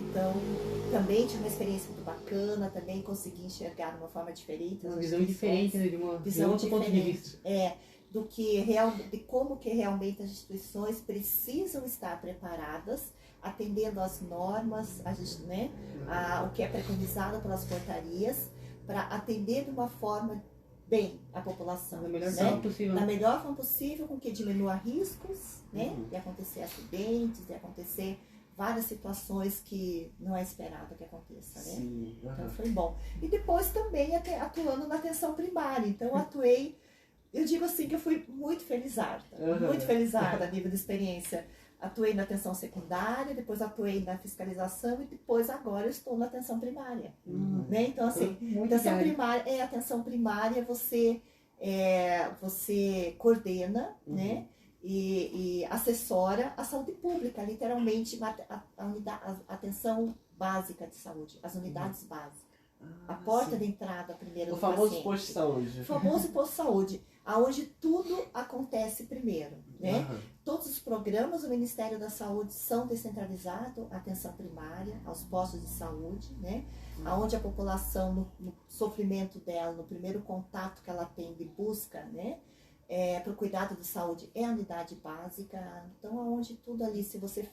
C: Então, também tive uma experiência muito bacana, também consegui enxergar de uma forma diferente.
B: Uma visão diferente, né? De
C: visão
B: outro ponto de vista.
C: De como que realmente as instituições precisam estar preparadas, atendendo às normas, né, o que é preconizado pelas portarias, para atender de uma forma bem a população.
B: Da melhor
C: né?
B: forma possível.
C: Da melhor forma possível, com que diminua riscos, né, de acontecer acidentes, de acontecer várias situações que não é esperado que aconteça, né?
A: Sim. Uhum.
C: Então foi bom. E depois também atuando na atenção primária. Então eu atuei, eu digo assim que eu fui muito felizarda a nível de experiência. Atuei na atenção secundária, depois atuei na fiscalização e depois agora eu estou na atenção primária. Né? Então assim, atenção primária você coordena, né? E assessora a saúde pública, literalmente a atenção básica de saúde, as unidades básicas. A porta de entrada primeiro
A: O
C: do
A: famoso
C: paciente.
A: posto de saúde.
C: O famoso posto de saúde, aonde tudo acontece primeiro, né? Todos os programas do Ministério da Saúde são descentralizados, a atenção primária, aos postos de saúde, né? Aonde a população, no sofrimento dela, no primeiro contato que ela tem de busca, né? Para o cuidado de saúde é a unidade básica. Então, aonde tudo ali, se você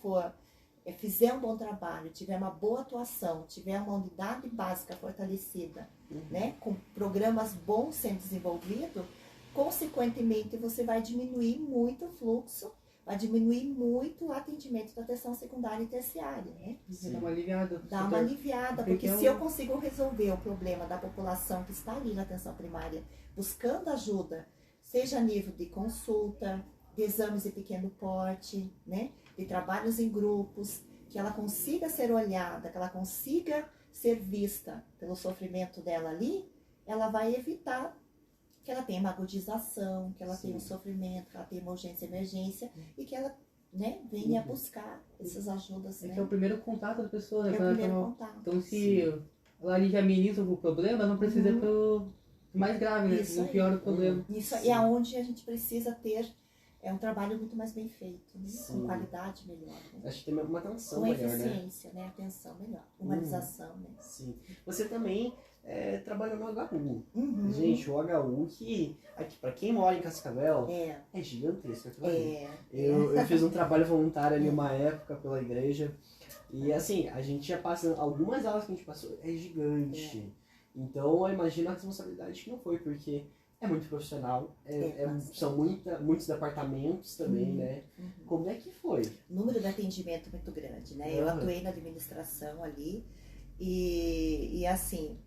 C: fizer um bom trabalho, tiver uma boa atuação, tiver uma unidade básica fortalecida, né, com programas bons sendo desenvolvidos, consequentemente você vai diminuir muito o fluxo, vai diminuir muito o atendimento da atenção secundária e terciária, né?
B: Dá uma aliviada.
C: Dá uma aliviada, porque se eu consigo resolver o problema da população que está ali na atenção primária, buscando ajuda, seja a nível de consulta, de exames de pequeno porte, né? De trabalhos em grupos, que ela consiga ser olhada, que ela consiga ser vista pelo sofrimento dela ali, ela vai evitar que ela tenha uma agudização, que ela tenha um sofrimento, que ela tenha uma urgência e emergência, e que ela né, venha buscar essas ajudas,
B: É
C: né?
B: que é o primeiro contato da pessoa, né?
C: É o
B: Quando ela
C: primeiro
B: toma-
C: contato.
B: Então se ela ali já ameniza o problema, não precisa ir pro mais grave, né?
C: Isso
B: Não
C: aí.
B: piora o problema.
C: Isso é aonde a gente precisa ter um trabalho muito mais bem feito, né?
A: Sim.
C: Com qualidade melhor, né?
A: Acho que tem uma atenção
C: Com
A: melhor, né?
C: eficiência, né? Atenção melhor, humanização, né?
A: Sim. Você também trabalhou no HU.
C: Uhum.
A: Gente, o HU que, aqui, pra quem mora em Cascavel,
C: É,
A: é gigantesco aquilo ali.
C: é.
A: Eu fiz um trabalho voluntário ali uma época pela igreja. E assim, a gente ia passando, algumas aulas que a gente passou é gigante. Então eu imagino a responsabilidade que não foi, porque é muito profissional,
C: bastante.
A: são muitos departamentos também, né? Como é que foi?
C: Número de atendimento muito grande, né? Eu
A: Aham.
C: atuei na administração ali e assim,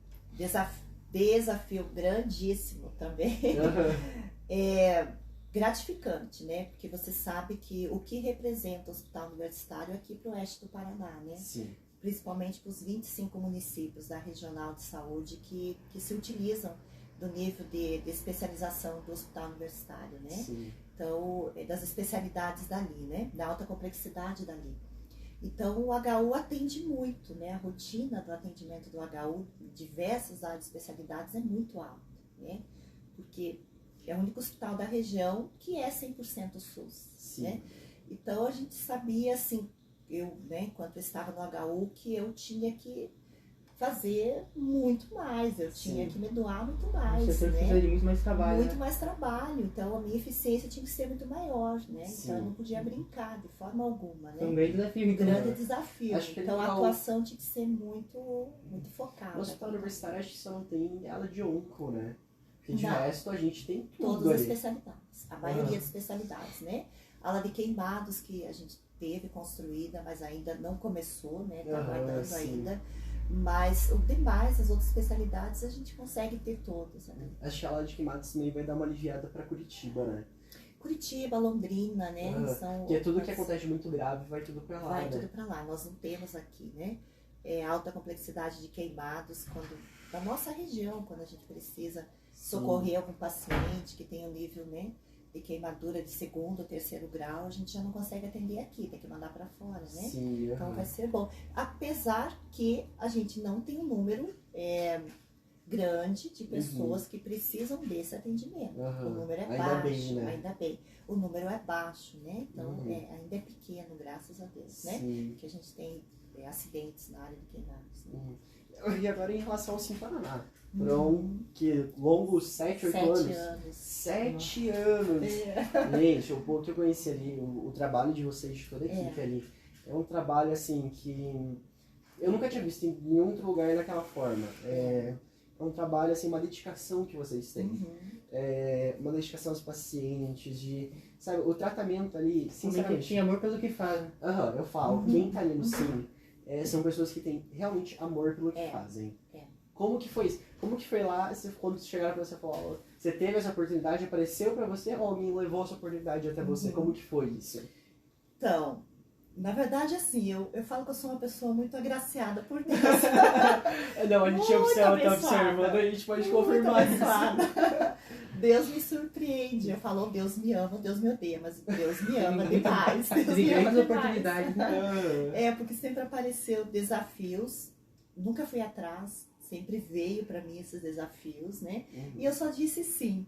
C: desafio grandíssimo também. É gratificante, né? Porque você sabe que o que representa o hospital universitário aqui para o oeste do Paraná, né?
A: Sim.
C: Principalmente para os 25 municípios da regional de saúde que se utilizam do nível de especialização do hospital universitário, né?
A: Sim.
C: Então, das especialidades dali, né? Da alta complexidade dali. Então, o HU atende muito, né? A rotina do atendimento do HU, diversas áreas de especialidades, é muito alta, né? Porque é o único hospital da região que é 100% SUS,
A: Sim.
C: né? Então, a gente sabia, assim, eu, né, enquanto eu estava no HU, que eu tinha que fazer muito mais, eu tinha
A: Sim.
C: que me doar muito mais,
B: Você
C: né?
B: precisa de muito mais trabalho,
C: Muito
B: né?
C: mais trabalho, então a minha eficiência tinha que ser muito maior, né?
A: Sim.
C: Então eu não podia brincar de forma alguma,
B: Foi um
C: né?
B: grande desafio, então.
C: Grande desafio.
A: Acho que
C: Então a
A: legal.
C: atuação tinha que ser muito focada.
A: No hospital universitário acho que só não tem ala de onco, né? Porque de
C: Não.
A: resto a gente tem tudo
C: Todas as
A: ali.
C: especialidades, a maioria das especialidades, né? A ala de queimados que a gente teve construída, mas ainda não começou, né? Tá aguardando
A: sim.
C: ainda. Mas o demais, as outras especialidades, a gente consegue ter todas, né?
A: Acho que a ala de queimados também vai dar uma aliviada pra Curitiba, né?
C: Curitiba, Londrina, né? São
A: Porque tudo que
C: as-
A: acontece muito grave vai tudo pra lá,
C: Vai
A: né?
C: tudo para lá. Nós não temos aqui, né? Alta complexidade de queimados da nossa região, quando a gente precisa socorrer algum paciente que tem um nível, né, de queimadura de 2º ou 3º grau, a gente já não consegue atender aqui, tem que mandar para fora, né?
A: Sim,
C: Então vai ser bom. Apesar que a gente não tem um número grande de pessoas que precisam desse atendimento. O número é
A: Ainda
C: baixo,
A: bem, né?
C: ainda bem. O número é baixo, né? Então ainda é pequeno, graças a Deus, né?
A: Sim.
C: Que a gente tem acidentes na área de queimados. Né?
A: E agora em relação ao Sim Paraná. Foram que longos 7, 8 anos.
C: 7 anos.
A: 7 anos! Gente, o pouco que eu conheci ali, o trabalho de vocês, de toda a equipe ali, é um trabalho assim que eu nunca tinha visto em nenhum outro lugar daquela forma. É um trabalho, assim, uma dedicação que vocês têm. Uma dedicação aos pacientes, sabe, o tratamento ali, sinceramente.
B: Tinha amor pelo que faz, né?
A: Eu falo, quem tá ali no Sim são pessoas que têm realmente amor pelo que fazem. Como que foi isso? Como que foi lá, quando chegaram pra você e falaram, você teve essa oportunidade, apareceu pra você ou alguém levou essa oportunidade até você? Como que foi isso?
C: Então, na verdade, assim, eu falo que eu sou uma pessoa muito agraciada por Deus.
A: Não, a gente
C: Muito
A: observa, tá
C: abençoada.
A: observando, a gente pode
C: Muito
A: confirmar isso.
C: abençoada. Deus me surpreende. Eu falo, Deus me ama, Deus me odeia, mas Deus me ama demais. Deus me
B: Ninguém
C: ama
B: faz
C: demais.
B: oportunidade, né?
C: Porque sempre apareceu desafios, nunca fui atrás, sempre veio para mim esses desafios, né? E eu só disse sim.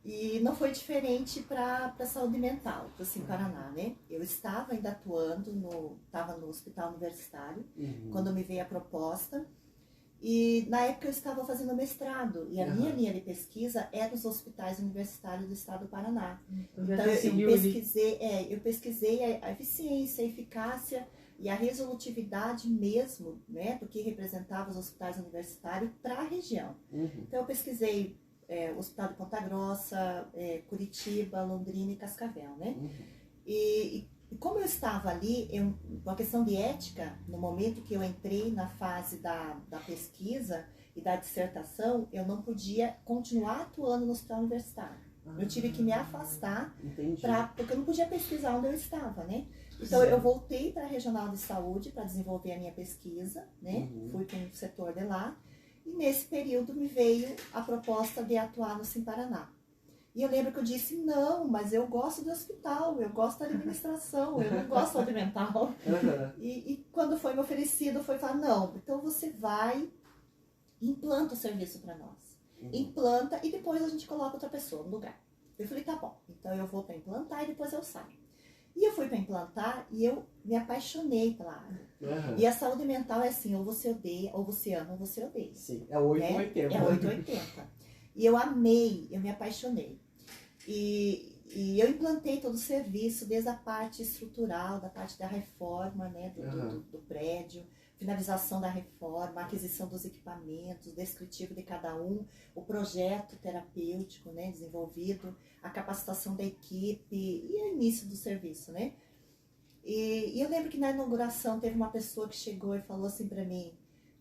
C: E não foi diferente para a saúde mental, para o Sim Paraná, né? Eu estava ainda atuando, estava no hospital universitário, quando me veio a proposta. E na época eu estava fazendo mestrado, e a minha linha de pesquisa era os hospitais universitários do estado do Paraná. Então eu pesquisei a eficiência, a eficácia e a resolutividade mesmo, né, do que representava os hospitais universitários para a região. Então eu pesquisei o Hospital de Ponta Grossa, Curitiba, Londrina e Cascavel, né? E como eu estava ali, uma questão de ética, no momento que eu entrei na fase da pesquisa e da dissertação, eu não podia continuar atuando no hospital universitário. Eu tive que me afastar, porque eu não podia pesquisar onde eu estava, né? Então eu voltei para a Regional de Saúde para desenvolver a minha pesquisa, né? Fui para um setor de lá. E nesse período me veio a proposta de atuar no Sim Paraná. E eu lembro que eu disse, não, mas eu gosto do hospital, eu gosto da administração, eu não gosto da saúde mental. E quando foi me oferecido, foi falar, não, então você vai, implanta o serviço para nós. Implanta e depois a gente coloca outra pessoa no lugar. Eu falei, tá bom, então eu vou para implantar e depois eu saio. E eu fui para implantar e eu me apaixonei pela área. E a saúde mental é assim, ou você odeia, ou você ama, ou você odeia.
A: Sim, é 880.
C: É 880. E eu amei, eu me apaixonei. E eu implantei todo o serviço, desde a parte estrutural, da parte da reforma, né, do prédio, finalização da reforma, aquisição dos equipamentos, descritivo de cada um, o projeto terapêutico, né, desenvolvido, a capacitação da equipe e o início do serviço, né. E eu lembro que na inauguração teve uma pessoa que chegou e falou assim para mim,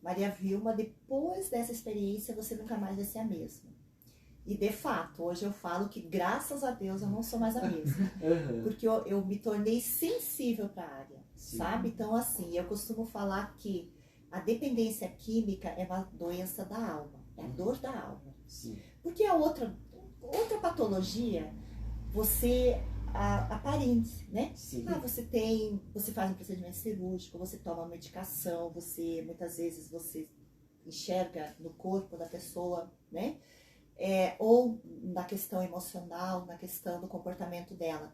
C: Maria Vilma, depois dessa experiência você nunca mais vai ser a mesma. E de fato, hoje eu falo que graças a Deus eu não sou mais a mesma. Porque eu me tornei sensível para a área, sabe? Então assim, eu costumo falar que a dependência química é uma doença da alma, é a dor da alma.
A: Sim.
C: Porque a outra patologia, você aparente, né?
A: Sim.
C: Você faz um procedimento cirúrgico, você toma medicação, muitas vezes você enxerga no corpo da pessoa, né? Ou na questão emocional, na questão do comportamento dela.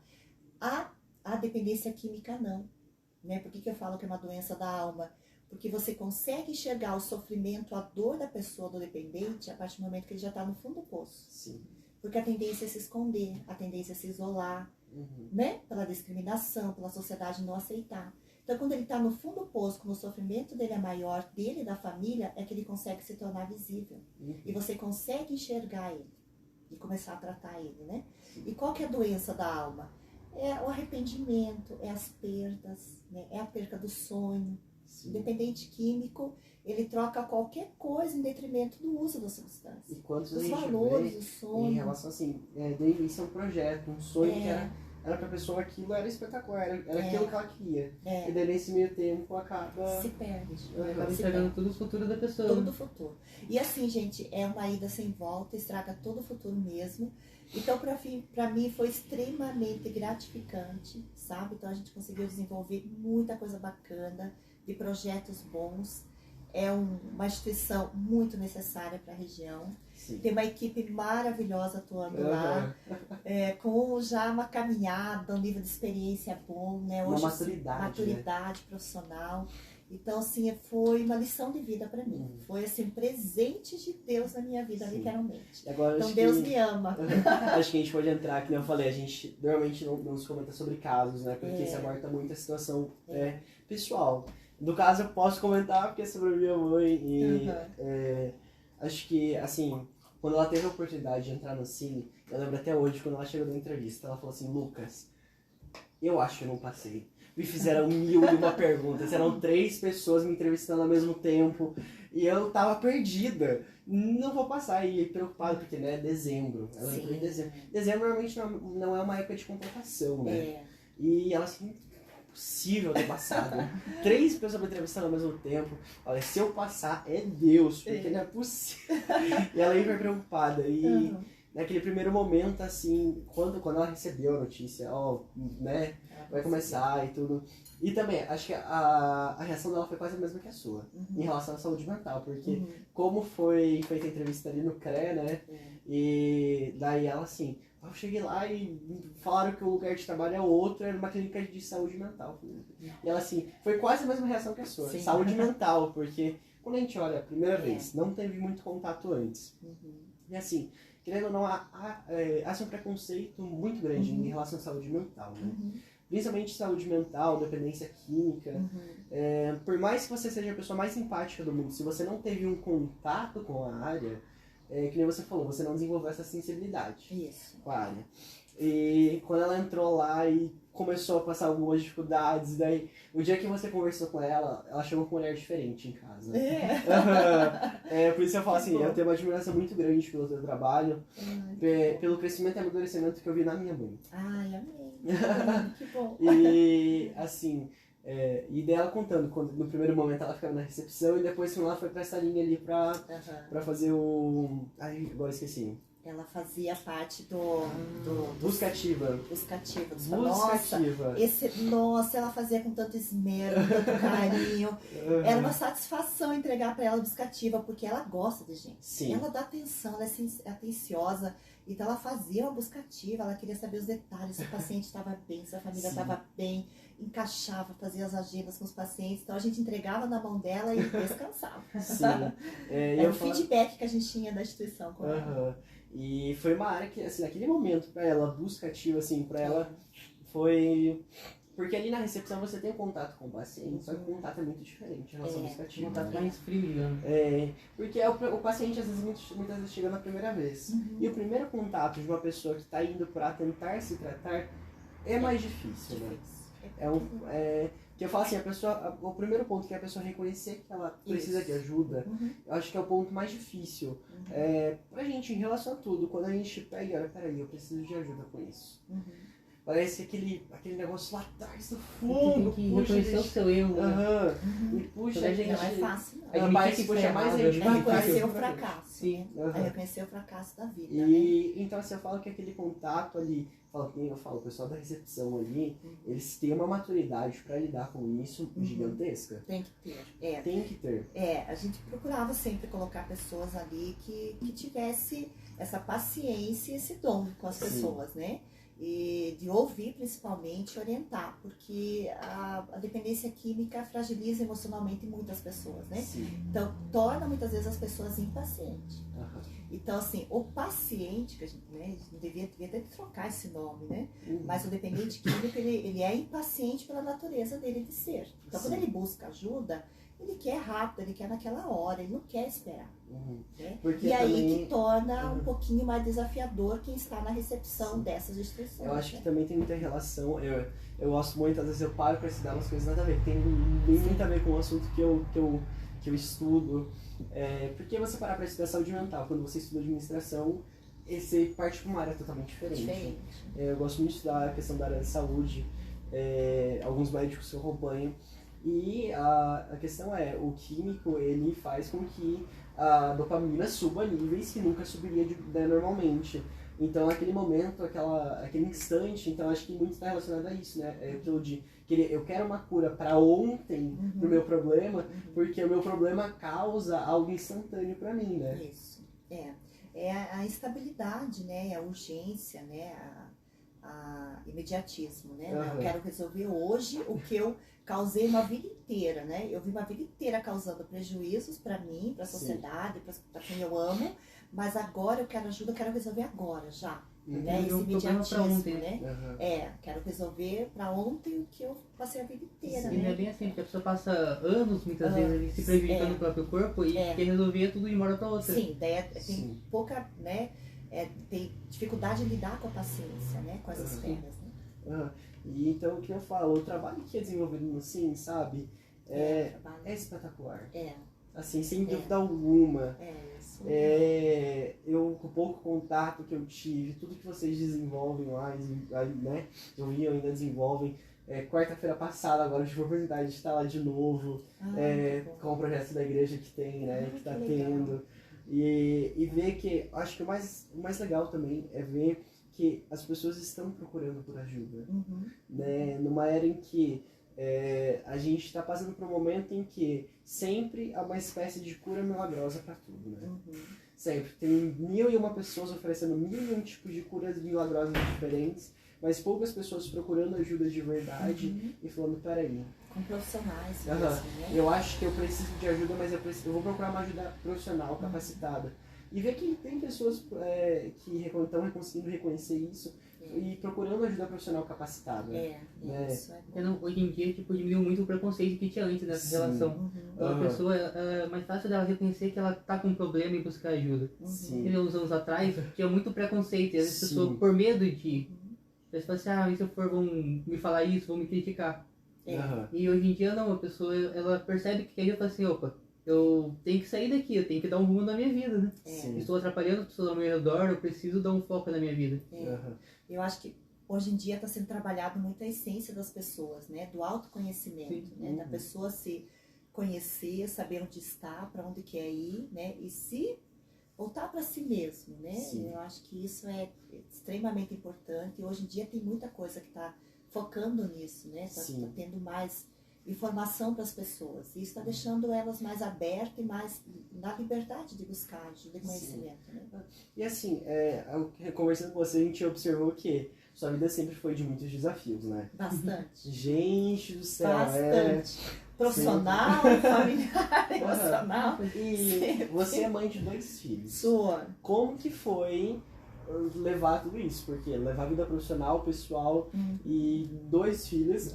C: A dependência química não, né? Por que eu falo que é uma doença da alma? Porque você consegue enxergar o sofrimento, a dor da pessoa, do dependente, a partir do momento que ele já está no fundo do poço.
A: Sim.
C: Porque a tendência é se esconder, a tendência é se isolar, né? Pela discriminação, pela sociedade não aceitar. Então, quando ele está no fundo do poço, quando o sofrimento dele é maior, dele e da família, é que ele consegue se tornar visível. E você consegue enxergar ele e começar a tratar ele, né? E qual que é a doença da alma? É o arrependimento, é as perdas, né? É a perca do sonho. O dependente químico, ele troca qualquer coisa em detrimento do uso da substância.
A: E quantos
C: os
A: a gente
C: valores,
A: vê
C: o sonho.
A: em relação assim, isso é um projeto, um sonho que era pra pessoa, aquilo era espetacular, era aquilo que ela queria. E daí nesse meio tempo acaba...
C: Se perde.
B: Acaba estragando todo o futuro da pessoa.
C: Todo o futuro. E assim, gente, é uma ida sem volta, estraga todo o futuro mesmo. Então, pra mim, foi extremamente gratificante, sabe? Então, a gente conseguiu desenvolver muita coisa bacana, de projetos bons. É uma instituição muito necessária para a região.
A: Sim.
C: Tem uma equipe maravilhosa atuando lá, com já uma caminhada, um nível de experiência bom, né? Hoje,
A: uma maturidade
C: profissional. Então, assim, foi uma lição de vida para mim. Foi, assim, presente de Deus na minha vida, literalmente.
A: Agora,
C: então, Deus me ama.
A: Acho que a gente pode entrar, que eu falei, a gente normalmente não se comenta sobre casos, né? Porque se aborda muito a situação pessoal. No caso, eu posso comentar porque é sobre a minha mãe e acho que, assim, quando ela teve a oportunidade de entrar no Cine, eu lembro até hoje, quando ela chegou na entrevista, ela falou assim, Lucas, eu acho que eu não passei. Me fizeram 1001 perguntas, eram 3 pessoas me entrevistando ao mesmo tempo e eu tava perdida. Não vou passar, e preocupado porque, né, dezembro. Ela entrou em dezembro. Dezembro normalmente não é uma época de contratação, né? E ela assim, impossível ter passado. 3 pessoas me entrevistando ao mesmo tempo. Olha, se eu passar, é Deus, porque não é possível. E ela hiper preocupada. E naquele primeiro momento, assim, quando ela recebeu a notícia, né, vai começar e tudo. E também, acho que a reação dela foi quase a mesma que a sua, em relação à saúde mental, porque como foi feita a entrevista ali no CREA, né, e daí ela assim, eu cheguei lá e falaram que o lugar de trabalho é outro, era uma clínica de saúde mental. E ela assim, foi quase a mesma reação que a sua, saúde mental, porque quando a gente olha a primeira vez, não teve muito contato antes. E assim, querendo ou não, há um preconceito muito grande em relação à saúde mental, né? Principalmente saúde mental, dependência química. Por mais que você seja a pessoa mais empática do mundo, se você não teve um contato com a área, que nem você falou, você não desenvolveu essa sensibilidade com a área. E quando ela entrou lá e começou a passar algumas dificuldades, daí o dia que você conversou com ela, ela chegou com um olhar diferente em casa. Por isso eu falo assim, eu tenho uma admiração muito grande pelo seu trabalho, pelo crescimento e amadurecimento que eu vi na minha mãe.
C: Ai, amei. Que bom.
A: E assim, e dela contando, quando no primeiro momento ela ficava na recepção e depois ela foi pra essa linha ali pra fazer o... Ai, agora esqueci.
C: Ela fazia parte do
A: Buscativa.
C: Buscativa.
A: Buscativa.
C: Nossa, ela fazia com tanto esmero, com tanto carinho. Era uma satisfação entregar para ela a Buscativa, porque ela gosta de gente.
A: Sim.
C: Ela dá atenção, ela é atenciosa. Então ela fazia uma Buscativa, ela queria saber os detalhes, se o paciente estava bem, se a família estava bem, encaixava, fazia as agendas com os pacientes. Então a gente entregava na mão dela e descansava.
A: Sim.
C: Era o feedback que a gente tinha da instituição com ela.
A: E foi uma área que, assim, naquele momento, pra ela, Buscativa, assim, pra ela foi... Porque ali na recepção você tem um contato com o paciente, só que o contato é muito diferente em relação ao Buscativa.
B: Um contato mais frio, digamos.
A: Porque o paciente, às vezes, muitas vezes chega na primeira vez. E o primeiro contato de uma pessoa que está indo pra tentar se tratar é mais difícil, né? Que eu falo assim, o primeiro ponto que é a pessoa reconhecer que ela precisa de ajuda, eu acho que é o ponto mais difícil. Pra gente, em relação a tudo, quando a gente pega e olha, peraí, eu preciso de ajuda com isso. Parece aquele negócio lá atrás do fundo.
B: Tem que reconhecer o seu erro.
A: E puxa, a gente...
C: Não é fácil, não.
A: Puxa mais a gente
C: reconhecer o fracasso.
B: Sim.
C: Reconhecer o fracasso da vida.
A: Então, assim, eu falo que aquele contato ali, o pessoal da recepção ali, eles têm uma maturidade para lidar com isso gigantesca.
C: Tem que ter.
A: Tem que ter.
C: A gente procurava sempre colocar pessoas ali que tivesse essa paciência e esse dom com as pessoas, né? E de ouvir principalmente, orientar, porque a dependência química fragiliza emocionalmente muitas pessoas, né?
A: Sim.
C: Então, torna muitas vezes as pessoas impacientes. Então, assim, o paciente, que a gente, né, devia até trocar esse nome, né? Mas o dependente químico, ele é impaciente pela natureza dele de ser. Então, quando ele busca ajuda, ele quer rápido, ele quer naquela hora, ele não quer esperar. Né? E aí que torna um pouquinho mais desafiador quem está na recepção dessas instituições.
A: Eu acho que também tem muita relação, eu gosto muito, às vezes eu paro para estudar umas coisas nada a ver, tem muito a ver com o assunto que eu estudo. Porque você parar para estudar saúde mental, quando você estuda administração, você parte para uma área totalmente diferente. Eu gosto muito de estudar a questão da área de saúde, alguns médicos que eu acompanho. E a questão é, o químico, ele faz com que a dopamina suba níveis que nunca subiria normalmente. Então, naquele momento, aquele instante, então acho que muito está relacionado a isso, né? Aquilo de querer, eu quero uma cura para ontem pro meu problema, porque o meu problema causa algo instantâneo para mim, né?
C: Isso. É a instabilidade, né? A urgência, né? A imediatismo, né? Eu quero resolver hoje o que eu causei uma vida inteira, né? Eu vi uma vida inteira causando prejuízos para mim, para a sociedade, para quem eu amo, mas agora eu quero ajuda, eu quero resolver agora, já. Né? Esse imediatismo, né? Quero resolver para ontem o que eu passei a vida inteira, né?
B: E não é bem assim, porque a pessoa passa anos, muitas vezes, se prejudicando o próprio corpo e quer resolver tudo de uma hora para outra.
C: Sim, tem pouca, né? Tem dificuldade de lidar com a paciência, né? Com as esferas, né?
A: E então, o que eu falo, o trabalho que é desenvolvido no SIM, sabe, é espetacular. Assim, sem dúvida alguma. Eu, com o pouco contato que eu tive, tudo que vocês desenvolvem lá, né, eu ainda desenvolvem. Quarta-feira passada, agora eu tive a oportunidade de estar lá de novo, com o projeto da igreja que tem, né, que está tendo. E ver que, acho que o mais legal também é ver que as pessoas estão procurando por ajuda, né? Numa era em que a gente está passando por um momento em que sempre há uma espécie de cura milagrosa para tudo, né? Sempre. Tem 1001 pessoas oferecendo 1001 tipos de curas milagrosas diferentes, mas poucas pessoas procurando ajuda de verdade e falando, peraí.
C: Com profissionais mesmo, né?
A: Eu acho que eu preciso de ajuda, mas eu vou procurar uma ajuda profissional, capacitada. E ver que tem pessoas que estão conseguindo reconhecer isso e procurando ajuda profissional capacitada.
C: Isso.
B: Hoje em dia, diminuiu muito o preconceito que tinha antes dessa relação. A pessoa, é mais fácil dela reconhecer que ela tá com um problema e buscar ajuda. E uns anos atrás, tinha muito preconceito. E às vezes a pessoa, por medo de... Eles falam assim, e se eu for, vão me falar isso, vão me criticar. E hoje em dia, não. A pessoa, ela percebe que ajuda e fala assim, opa, eu tenho que sair daqui, eu tenho que dar um rumo na minha vida, né? Estou atrapalhando as pessoas ao meu redor, eu preciso dar um foco na minha vida.
C: Eu acho que hoje em dia está sendo trabalhado muito a essência das pessoas, né? Do autoconhecimento, né? Da pessoa se conhecer, saber onde está, para onde quer ir, né? E se voltar para si mesmo, né?
A: Sim.
C: Eu acho que isso é extremamente importante. Hoje em dia tem muita coisa que está focando nisso, né? Tá tendo mais informação para as pessoas. E isso está deixando elas mais abertas e mais na liberdade de buscar ajuda e conhecimento, né?
A: E assim, conversando com você, a gente observou que sua vida sempre foi de muitos desafios, né?
C: Bastante.
A: Gente do céu,
C: bastante. Profissional, familiar, emocional.
A: E você é mãe de 2 filhos.
C: Sou.
A: Como que foi levar tudo isso? Porque levar a vida profissional, pessoal e 2 filhos,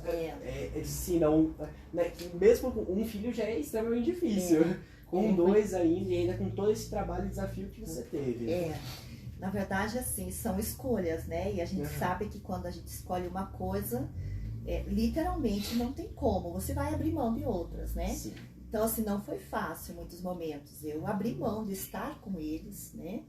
A: né, mesmo com um filho já é extremamente difícil. Com 2 ainda, e ainda com todo esse trabalho e desafio que você teve.
C: Na verdade, assim, são escolhas, né? E a gente sabe que quando a gente escolhe uma coisa, literalmente não tem como. Você vai abrir mão de outras, né?
A: Sim.
C: Então, assim, não foi fácil em muitos momentos. Eu abri mão de estar com eles, né?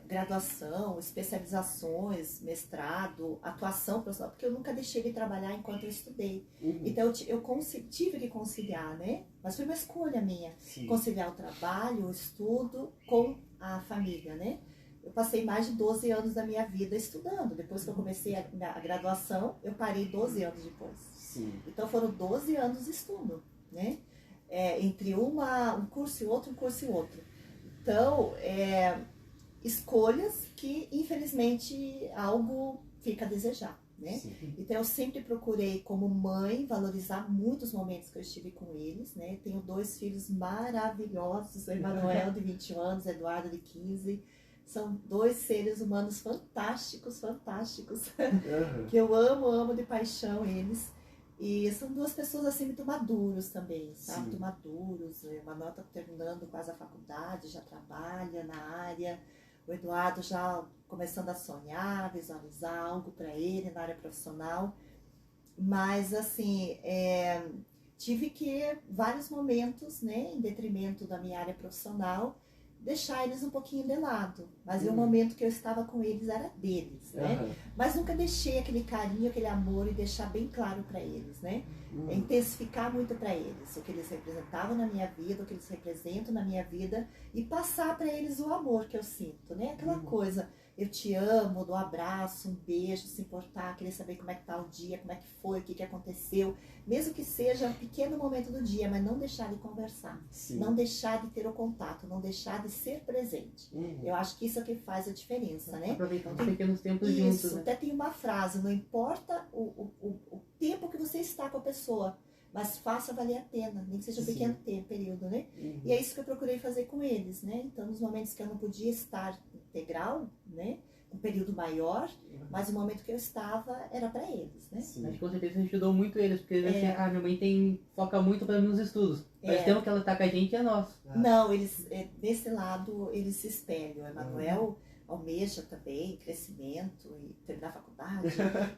C: Graduação, especializações, mestrado, atuação profissional, porque eu nunca deixei de trabalhar enquanto eu estudei. Então, eu tive que conciliar, né? Mas foi uma escolha minha, conciliar o trabalho, o estudo com a família, né? Eu passei mais de 12 anos da minha vida estudando. Depois que eu comecei a graduação, eu parei 12 anos depois.
A: Sim.
C: Então, foram 12 anos de estudo, né? Entre um curso e outro, um curso e outro. Então, escolhas que, infelizmente, algo fica a desejar, né? Então, eu sempre procurei, como mãe, valorizar muitos momentos que eu estive com eles, né? Tenho 2 filhos maravilhosos, Emanuel, de 21 anos, Eduardo, de 15. São 2 seres humanos fantásticos, que eu amo de paixão eles. E são 2 pessoas, assim, muito maduros também, sabe? Muito maduros. O Emanuel está terminando quase a faculdade, já trabalha na área. O Eduardo já começando a sonhar, visualizar algo para ele na área profissional. Mas, assim, tive que, vários momentos, né, em detrimento da minha área profissional, deixar eles um pouquinho de lado. Mas o momento que eu estava com eles era deles, né? Mas nunca deixei aquele carinho, aquele amor e deixar bem claro para eles, né? Intensificar muito para eles o que eles representavam na minha vida, o que eles representam na minha vida e passar para eles o amor que eu sinto, né? Aquela coisa, eu te amo, dou um abraço, um beijo, se importar, querer saber como é que tá o dia, como é que foi, o que aconteceu, mesmo que seja um pequeno momento do dia, mas não deixar de conversar, não deixar de ter o contato, não deixar de ser presente. Eu acho que isso é o que faz a diferença, né?
B: Aproveitando os pequenos tempos juntos, né?
C: Até tem uma frase, não importa o tempo que você está com a pessoa, mas faça valer a pena, nem que seja um pequeno período, né? E é isso que eu procurei fazer com eles, né? Então, nos momentos que eu não podia estar integral, né? Um período maior, mas o momento que eu estava era para eles, né?
B: Acho que com certeza ajudou muito eles, porque assim, minha mãe foca muito para mim nos estudos. Mas o tempo que ela tá com a gente é nosso.
C: Não, eles, desse lado, eles se espelham. O Emanuel almeja também crescimento e terminar a faculdade,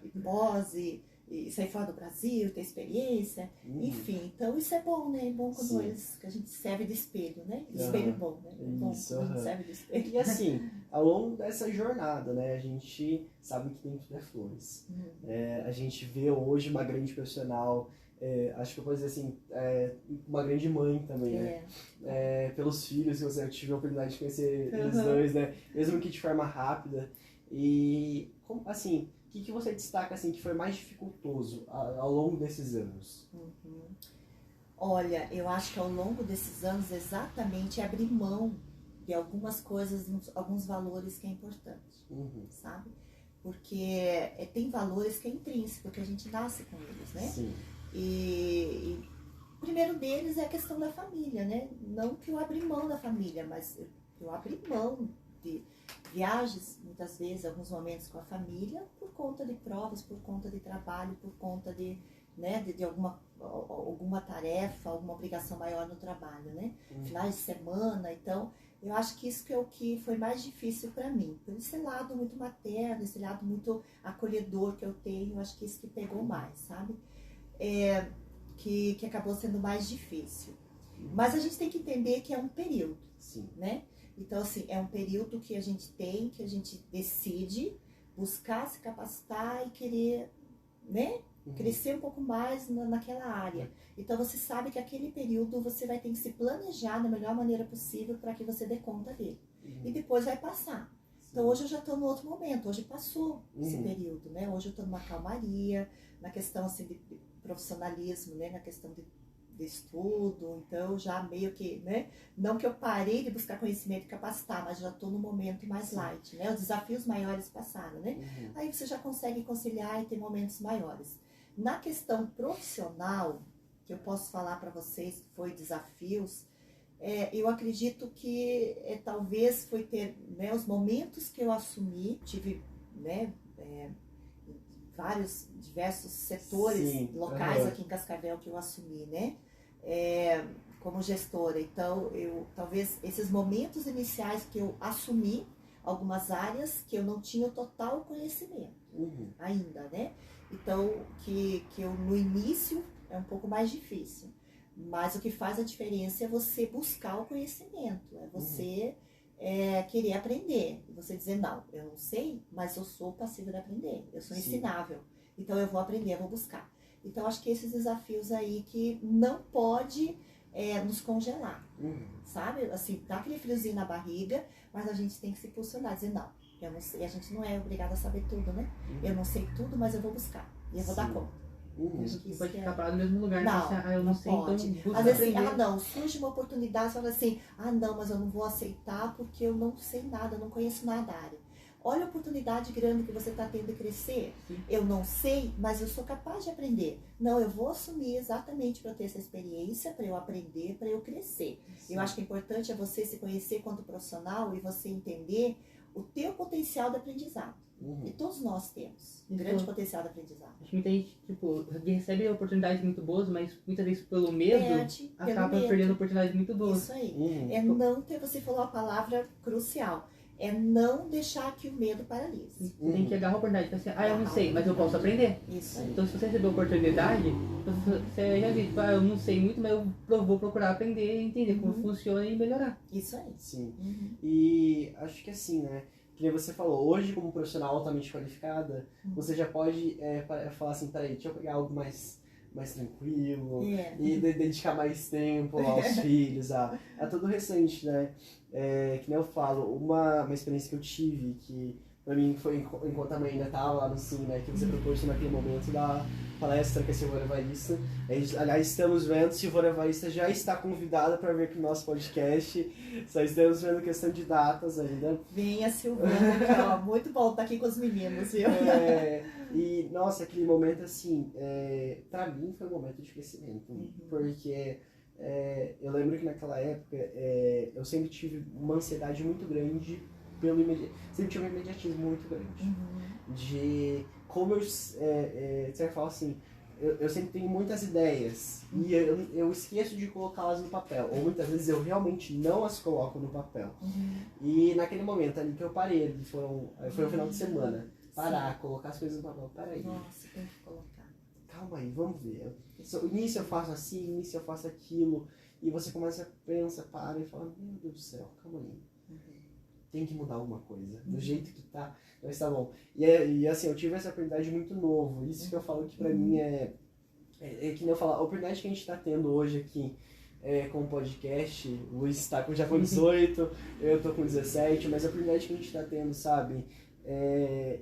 C: e pós, e sair fora do Brasil, ter experiência, enfim. Então isso é bom, né? É bom quando que a gente serve de espelho, né? De espelho bom, né? É bom quando a gente serve de espelho.
A: E assim, ao longo dessa jornada, né? A gente sabe que nem tudo é flores. A gente vê hoje uma grande profissional, acho que eu posso dizer assim, uma grande mãe também, né? Pelos filhos, eu tive a oportunidade de conhecer eles 2, né? Mesmo que de forma rápida. E, assim, o que você destaca assim, que foi mais dificultoso ao longo desses anos?
C: Olha, eu acho que ao longo desses anos exatamente abrir mão de algumas coisas, alguns valores que é importante, sabe? Porque tem valores que é intrínseco, que a gente nasce com eles, né?
A: Sim.
C: E o primeiro deles é a questão da família, né? Não que eu abri mão da família, mas eu abri mão de viagens, muitas vezes, alguns momentos com a família, por conta de provas, por conta de trabalho, por conta de alguma tarefa, alguma obrigação maior no trabalho, né? Finais de semana, então, eu acho que isso que é o que foi mais difícil para mim. Por esse lado muito materno, esse lado muito acolhedor que eu tenho, eu acho que isso que pegou mais, sabe? Que acabou sendo mais difícil. Mas a gente tem que entender que é um período, né? Então, assim, é um período que a gente tem, que a gente decide buscar se capacitar e querer né? Crescer um pouco mais naquela área. Então você sabe que aquele período você vai ter que se planejar da melhor maneira possível para que você dê conta dele. E depois vai passar. Então hoje eu já estou no outro momento, hoje passou esse período, né? Hoje eu estou numa calmaria, na questão assim, de profissionalismo, né? Na questão de estudo, então já meio que, né? Não que eu parei de buscar conhecimento e capacitar, mas já estou no momento mais light, né? Os desafios maiores passaram, né? Aí você já consegue conciliar e ter momentos maiores. Na questão profissional, que eu posso falar para vocês que foi desafios, eu acredito que talvez foi ter, né, os momentos que eu assumi, tive, né, diversos setores locais aqui em Cascavel que eu assumi, né, como gestora. Então, talvez esses momentos iniciais que eu assumi algumas áreas que eu não tinha o total conhecimento ainda, né? Então, que eu no início é um pouco mais difícil. Mas o que faz a diferença é você buscar o conhecimento, é você querer aprender. E você dizer, não, eu não sei, mas eu sou passível de aprender, eu sou ensinável. Então eu vou aprender, eu vou buscar. Então acho que esses desafios aí que não pode nos congelar, sabe? Assim, dá aquele friozinho na barriga, mas a gente tem que se posicionar, dizer, não, eu não sei. A gente não é obrigado a saber tudo, né? Eu não sei tudo, mas eu vou buscar e eu vou dar conta.
B: Não pode ficar parado no mesmo lugar,
C: não,
B: né? Eu não sei,
C: pode.
B: Então busca
C: às vezes,
B: aprender.
C: não, surge uma oportunidade, você fala assim, não, mas eu não vou aceitar porque eu não sei nada, eu não conheço nada da área. Olha a oportunidade grande que você está tendo de crescer. Eu não sei, mas eu sou capaz de aprender. Não, eu vou assumir exatamente para ter essa experiência, para eu aprender, para eu crescer. Eu acho que o importante é você se conhecer quanto profissional e você entender o teu potencial de aprendizado. E todos nós temos um grande potencial de aprendizado.
B: Acho que muita gente, recebe oportunidades muito boas, mas muitas vezes pelo medo, acaba perdendo oportunidades muito boas.
C: Isso aí. Não ter, você falou a palavra crucial, é não deixar que o medo paralise.
B: Você tem que agarrar a oportunidade e falar assim, eu não sei, mas eu posso aprender.
C: Isso aí.
B: Então se você receber a oportunidade, você já diz, eu não sei muito, mas eu vou procurar aprender, entender como funciona e melhorar.
C: Isso aí.
A: Sim. E acho que assim, né? Que nem você falou, hoje como profissional altamente qualificada, você já pode falar assim, peraí, deixa eu pegar algo mais tranquilo e dedicar mais tempo aos filhos, a todo o restante, né? Que nem eu falo, uma experiência que eu tive, que pra mim foi enquanto a mãe ainda estava lá no Sim, né? Que você proporcionou naquele momento da palestra com a Silvana Evarista. Aliás, estamos vendo, Silvana Evarista já está convidada para vir aqui no nosso podcast. Só estamos vendo questão de datas ainda.
C: Venha, Silvana, muito bom estar aqui com os meninos, viu?
A: E, nossa, aquele momento, assim, pra mim foi um momento de crescimento. Porque eu lembro que naquela época eu sempre tive uma ansiedade muito grande sempre tive um imediatismo muito grande. De como você fala assim, eu sempre tenho muitas ideias e eu esqueço de colocá-las no papel, ou muitas vezes eu realmente não as coloco no papel. E naquele momento ali que eu parei, foi um final de semana, colocar as coisas no papel, peraí.
C: Nossa, tem que colocar.
A: Calma aí, vamos ver. Início eu faço assim, início eu faço aquilo, e você começa a pensar, para e fala, meu Deus do céu, calma aí. Tem que mudar alguma coisa. Do jeito que tá, não está bom. E assim, eu tive essa oportunidade muito novo. Isso que eu falo que pra mim que nem eu falo, a oportunidade que a gente tá tendo hoje aqui com o podcast, o Luiz tá já com 18, eu tô com 17, mas a oportunidade que a gente tá tendo, sabe?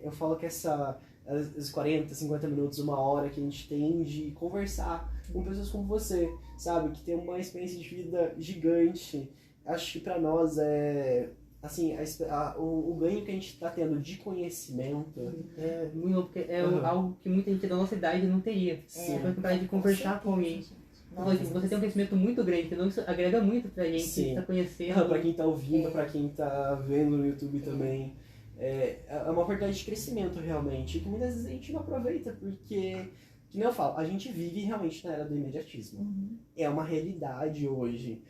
A: Eu falo que os 40, 50 minutos, uma hora que a gente tem de conversar com pessoas como você, sabe? Que tem uma experiência de vida gigante. Acho que pra nós assim, o ganho que a gente está tendo de conhecimento
B: porque algo que muita gente da nossa idade não teria. A oportunidade de conversar com alguém. Você tem um conhecimento muito grande, então isso agrega muito pra gente que está conhecendo.
A: Pra quem tá ouvindo, pra quem tá vendo no YouTube também. É uma oportunidade de crescimento realmente, que muitas vezes a gente não aproveita, porque, que nem eu falo, a gente vive realmente na era do imediatismo. É uma realidade hoje.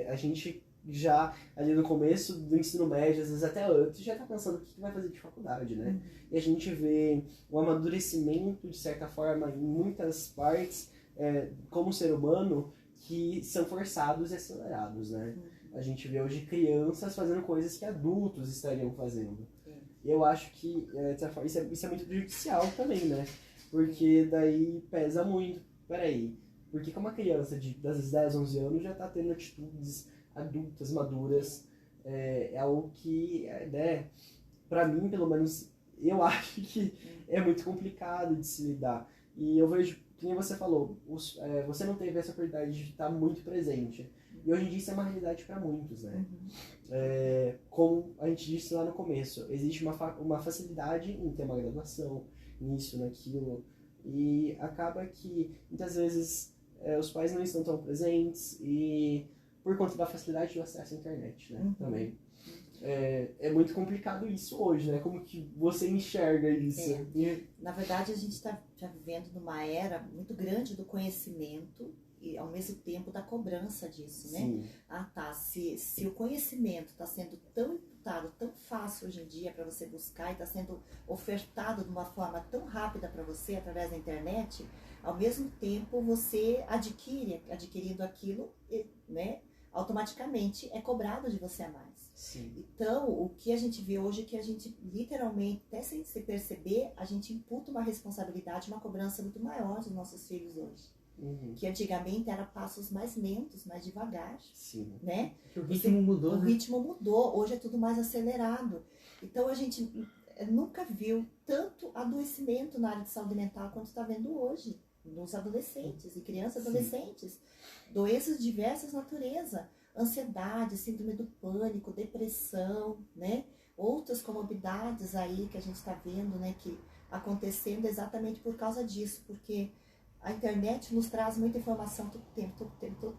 A: A gente já ali no começo do ensino médio, às vezes até antes, já tá pensando o que vai fazer de faculdade, né? E a gente vê um amadurecimento, de certa forma, em muitas partes, como ser humano, que são forçados e acelerados, né? A gente vê hoje crianças fazendo coisas que adultos estariam fazendo. E eu acho que isso é muito prejudicial também, né? Porque daí pesa muito. Peraí, porque que uma criança das 10, 11 anos já tá tendo atitudes adultas, maduras, é algo que, né, pra mim, pelo menos, eu acho que é muito complicado de se lidar. E eu vejo, que nem você falou, você não teve essa oportunidade de estar muito presente. E hoje em dia isso é uma realidade para muitos, né? Como a gente disse lá no começo, existe uma facilidade em ter uma graduação, nisso, naquilo, e acaba que muitas vezes os pais não estão tão presentes e por conta da facilidade do acesso à internet, né? Também. É muito complicado isso hoje, né? Como que você enxerga isso?
C: Na verdade, a gente está já vivendo numa era muito grande do conhecimento e, ao mesmo tempo, da cobrança disso, né?
A: Sim.
C: Se o conhecimento está sendo tão imputado, tão fácil hoje em dia para você buscar e está sendo ofertado de uma forma tão rápida para você através da internet, ao mesmo tempo você adquirindo aquilo, né? Automaticamente é cobrado de você a mais.
A: Sim.
C: Então, o que a gente vê hoje é que a gente literalmente, até sem se perceber, a gente imputa uma responsabilidade, uma cobrança muito maior dos nossos filhos hoje. Que antigamente era passos mais lentos, mais devagar.
A: Sim.
C: Né?
B: O ritmo mudou,
C: O ritmo mudou, hoje é tudo mais acelerado. Então a gente nunca viu tanto adoecimento na área de saúde mental quanto está vendo hoje, nos adolescentes e crianças e adolescentes. Doenças de diversas naturezas, ansiedade, síndrome do pânico, depressão, né? Outras comorbidades aí que a gente está vendo, né, que acontecendo exatamente por causa disso, porque a internet nos traz muita informação todo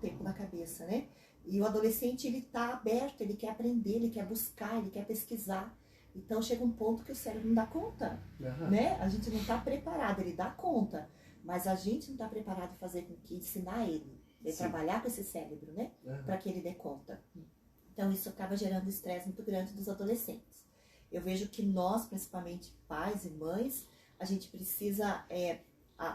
C: tempo na cabeça, né? E o adolescente, ele está aberto, ele quer aprender, ele quer buscar, ele quer pesquisar. Então chega um ponto que o cérebro não dá conta, né? A gente não está preparado, ele dá conta, mas a gente não está preparado para fazer com que ensinar ele, trabalhar com esse cérebro, né? Para que ele dê conta. Então isso acaba gerando estresse muito grande dos adolescentes. Eu vejo que nós, principalmente pais e mães, a gente precisa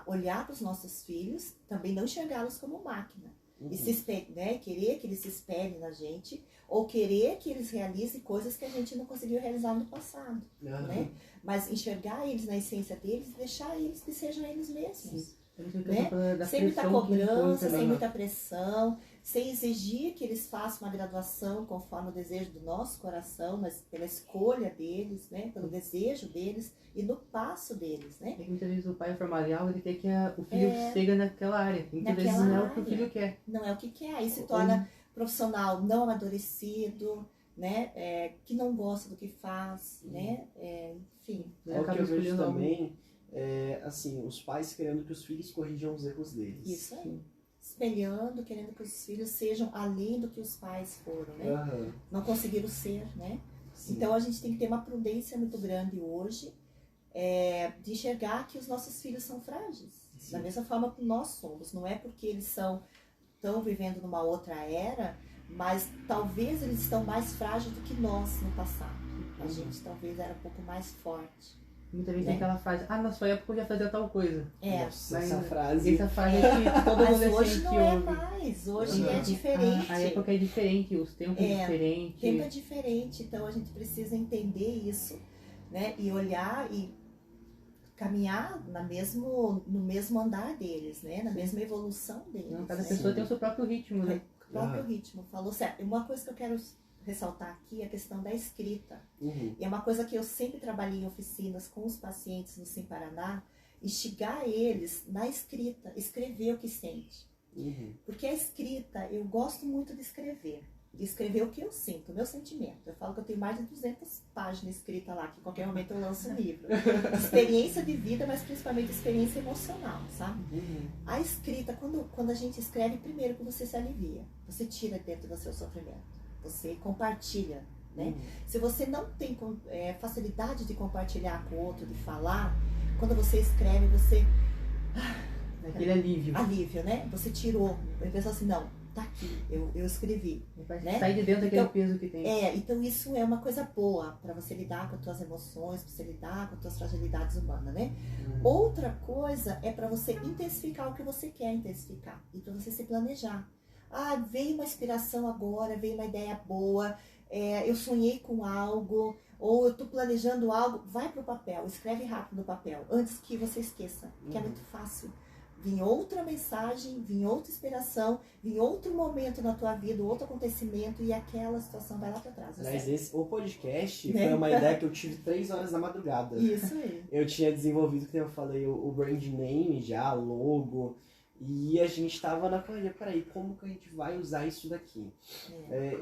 C: olhar para os nossos filhos, também não enxergá-los como máquina. E né, querer que eles se espelhem na gente, ou querer que eles realizem coisas que a gente não conseguiu realizar no passado. Né? Mas enxergar eles na essência deles e deixar eles que sejam eles mesmos. Né? Sem muita cobrança, sem muita pressão, sem exigir que eles façam uma graduação conforme o desejo do nosso coração, mas pela escolha deles, né? Pelo desejo deles e no passo deles. Né?
B: Muitas vezes o pai formal, ele quer que o filho siga naquela área. Muitas vezes não é o que o filho quer.
C: Não é o que quer. Aí se torna profissional não amadurecido, né? Que não gosta do que faz, né? Enfim.
A: O que eu vejo também assim, os pais querendo que os filhos corrijam os erros deles.
C: Isso aí. Espelhando, querendo que os filhos sejam além do que os pais foram, né? Não conseguiram ser, né? Sim. Então a gente tem que ter uma prudência muito grande hoje de enxergar que os nossos filhos são frágeis. Sim. Da mesma forma que nós somos. Não é porque eles estão vivendo numa outra era, mas talvez eles estão mais frágeis do que nós no passado. A gente talvez era um pouco mais forte.
B: Muita gente tem aquela frase, na sua época eu já fazia tal coisa.
A: Nossa, essa frase
B: é que todo adolescente
C: hoje não é mais, hoje é diferente.
B: A época é diferente, os tempos é diferente.
C: O tempo é diferente, então a gente precisa entender isso, né? E olhar e caminhar no mesmo andar deles, né? Na mesma evolução deles.
B: Cada pessoa tem o seu próprio ritmo, né?
C: O próprio ritmo, falou certo. Uma coisa que eu quero ressaltar aqui é a questão da escrita. E é uma coisa que eu sempre trabalhei em oficinas com os pacientes no Sim Paraná, instigar eles na escrita, escrever o que sente. Porque a escrita, eu gosto muito de escrever o que eu sinto, o meu sentimento. Eu falo que eu tenho mais de 200 páginas escritas lá, que em qualquer momento eu lanço um livro. Experiência de vida, mas principalmente experiência emocional, sabe? A escrita, quando a gente escreve, primeiro que você se alivia, você tira dentro do seu sofrimento. Você compartilha, né? Se você não tem facilidade de compartilhar com o outro, de falar, quando você escreve, você...
B: Aquele alívio.
C: Alívio, né? Você tirou. Ele pensou assim, não, tá aqui, eu escrevi.
B: Né? Sai de dentro daquele peso que tem.
C: Então isso é uma coisa boa para você lidar com as tuas emoções, para você lidar com as tuas fragilidades humanas, né? Outra coisa é para você intensificar o que você quer intensificar e para você se planejar. Veio uma inspiração agora, veio uma ideia boa, eu sonhei com algo, ou eu estou planejando algo, vai para o papel, escreve rápido no papel, antes que você esqueça, que é muito fácil. Vir outra mensagem, vir outra inspiração, vir outro momento na tua vida, outro acontecimento, e aquela situação vai lá para trás.
A: Mas o podcast foi uma ideia que eu tive 3 horas da madrugada.
C: Isso aí.
A: Eu tinha desenvolvido, como eu falei, o brand name já, logo, e a gente tava na correria, peraí, como que a gente vai usar isso daqui?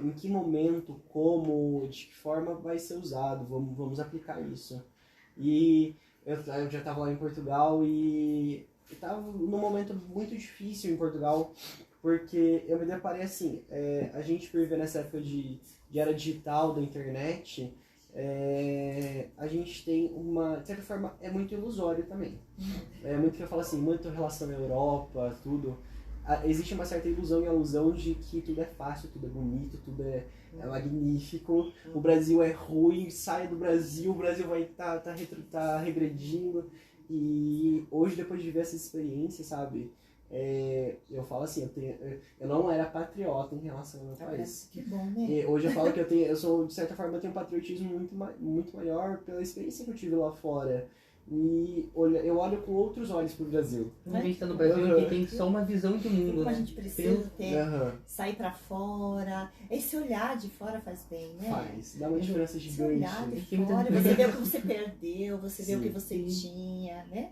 A: Em que momento, como, de que forma vai ser usado? Vamos aplicar isso. E eu já tava lá em Portugal e estava num momento muito difícil em Portugal, porque eu me deparei assim, a gente vive nessa época de era digital, da internet, a gente tem uma, de certa forma, é muito ilusório também. É muito que eu falo assim, muito relação à Europa, tudo. Existe uma certa ilusão e alusão de que tudo é fácil, tudo é bonito, tudo é magnífico. O Brasil é ruim, sai do Brasil, o Brasil vai tá regredindo. E hoje, depois de ver essa experiência, sabe, eu falo assim, eu não era patriota em relação ao meu país.
C: Que bom, né?
A: E hoje eu falo que eu sou, de certa forma, eu tenho um patriotismo muito maior pela experiência que eu tive lá fora. E eu olho com outros olhos pro Brasil.
B: A gente tá no Brasil que tem só uma visão de mundo,
C: Como
B: né?
C: a gente precisa sair pra fora. Esse olhar de fora faz bem, né?
A: Faz, dá uma diferença
C: Esse
A: gigante.
C: olhar de fora, você vê o que você perdeu, você vê o que você tinha, né?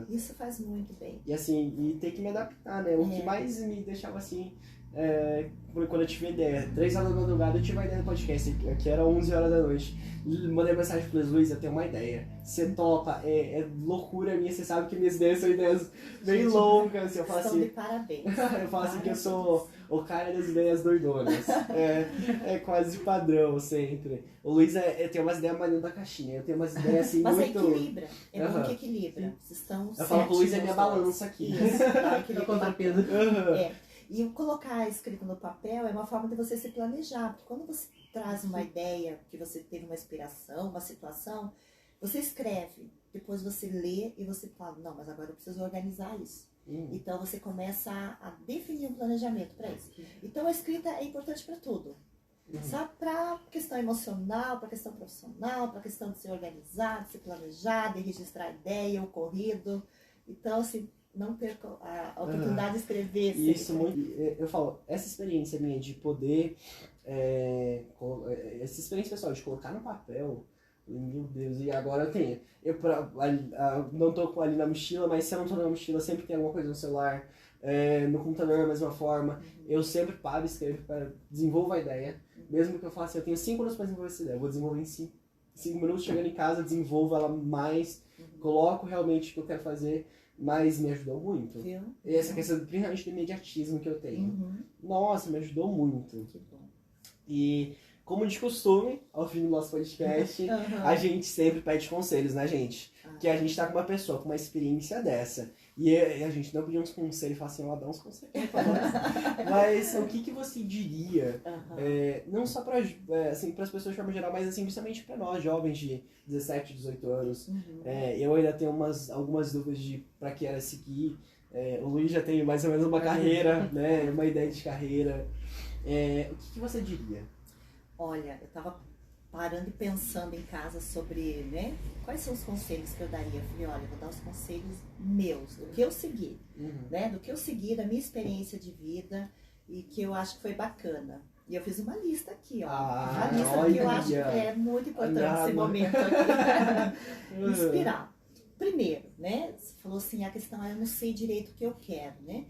C: Isso faz muito bem.
A: E assim, e ter que me adaptar, né? O que mais me deixava assim, quando eu tive a ideia, 3 horas da madrugada eu tive a ideia do podcast, que era 11 horas da noite. Mandei mensagem pro Luiz, eu tenho uma ideia. Você topa, é loucura minha, você sabe que minhas ideias são ideias bem loucas. Assim, eu falo
C: Estão
A: assim,
C: de parabéns.
A: eu falo assim que eu sou o cara das ideias doidonas. É quase padrão sempre. O Luiz tem umas ideias maneiras da caixinha, eu tenho umas ideias assim
C: mas
A: muito...
C: equilibra, bom que equilibra. Vocês estão
A: eu falo que o Luiz é minha
C: certinhos,
A: balança aqui.
C: Isso, tá,
B: É o contrapeso.
C: E colocar escrito no papel é uma forma de você se planejar, porque quando você traz uma ideia, que você teve uma inspiração, uma situação, você escreve, depois você lê e você fala, não, mas agora eu preciso organizar isso. Então você começa a definir um planejamento para isso. Então a escrita é importante para tudo. Sabe? Para questão emocional, para questão profissional, para questão de se organizar, de se planejar, de registrar a ideia, o ocorrido. Então, assim, não perca a oportunidade de escrever.
A: Isso muito. Eu falo, essa experiência minha de poder, essa experiência pessoal de colocar no papel, meu Deus, e agora eu tenho. Eu não tô ali na mochila, mas se eu não tô na mochila, sempre tem alguma coisa no celular, no computador da mesma forma. Eu sempre paro e escrevo, desenvolvo a ideia. Mesmo que eu faça, eu tenho 5 minutos para desenvolver essa ideia, eu vou desenvolver em 5 minutos, chegando em casa, desenvolvo ela mais, coloco realmente o que eu quero fazer. Mas me ajudou muito.
C: Viu?
A: E essa questão, principalmente do imediatismo que eu tenho. Nossa, me ajudou muito.
C: Que bom.
A: E, como de costume, ao fim do nosso podcast, a gente sempre pede conselhos, né, gente? Que a gente tá com uma pessoa com uma experiência dessa. E a gente não pediu uns conselhos e fala assim, ela dá uns conselhos pra nós. Mas o que você diria, não só para assim, as pessoas de forma geral, mas assim, principalmente para nós, jovens de 17, 18 anos. Eu ainda tenho algumas dúvidas de para que era seguir. O Luiz já tem mais ou menos uma carreira, né, uma ideia de carreira. O que você diria?
C: Olha, eu estava parando e pensando em casa sobre, né, quais são os conselhos que eu daria. Eu falei, olha, eu vou dar os conselhos meus, do que eu segui, né, do que eu segui, da minha experiência de vida e que eu acho que foi bacana. E eu fiz uma lista aqui, ó. Uma lista que eu acho que é muito importante nesse momento aqui. Inspirar. Primeiro, né, você falou assim, a questão é eu não sei direito o que eu quero, né.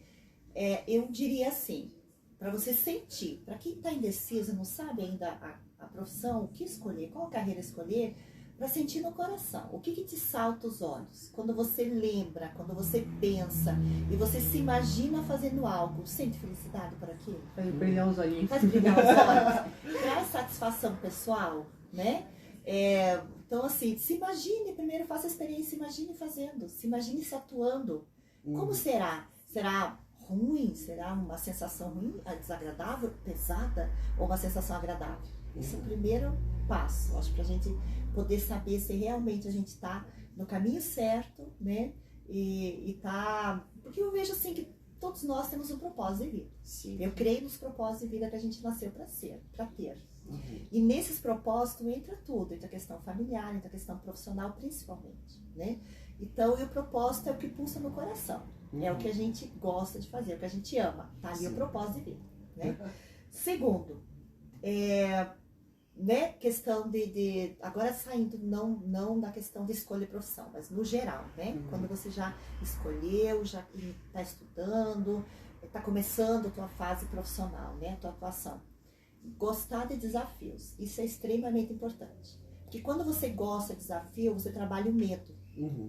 C: Eu diria assim, para você sentir, para quem está indeciso, não sabe ainda a profissão, o que escolher, qual carreira escolher, para sentir no coração, o que te salta os olhos, quando você lembra, quando você pensa e você se imagina fazendo algo, sente felicidade por aquilo?
B: Faz brilhar os olhinhos.
C: Faz brilhar os olhos, traz satisfação pessoal, né? Então assim, se imagine, primeiro faça a experiência, se imagine fazendo, se imagine se atuando. Como será? Será ruim? Será uma sensação ruim, desagradável, pesada, ou uma sensação agradável? Esse é o primeiro passo, acho, pra gente poder saber se realmente a gente tá no caminho certo, né? E tá... Porque eu vejo assim que todos nós temos um propósito de vida.
A: Sim.
C: Eu creio nos propósitos de vida que a gente nasceu pra ter. E nesses propósitos entra tudo, entra a questão familiar, entra a questão profissional principalmente, né? Então, e o propósito é o que pulsa no coração. É o que a gente gosta de fazer, é o que a gente ama. Tá ali o propósito de vida, né? Segundo, né, questão de agora saindo não da questão de escolha de profissão, mas no geral, né? Quando você já escolheu, já está estudando, está começando a tua fase profissional, né? A tua atuação. Gostar de desafios, isso é extremamente importante. Porque quando você gosta de desafio, você trabalha o medo,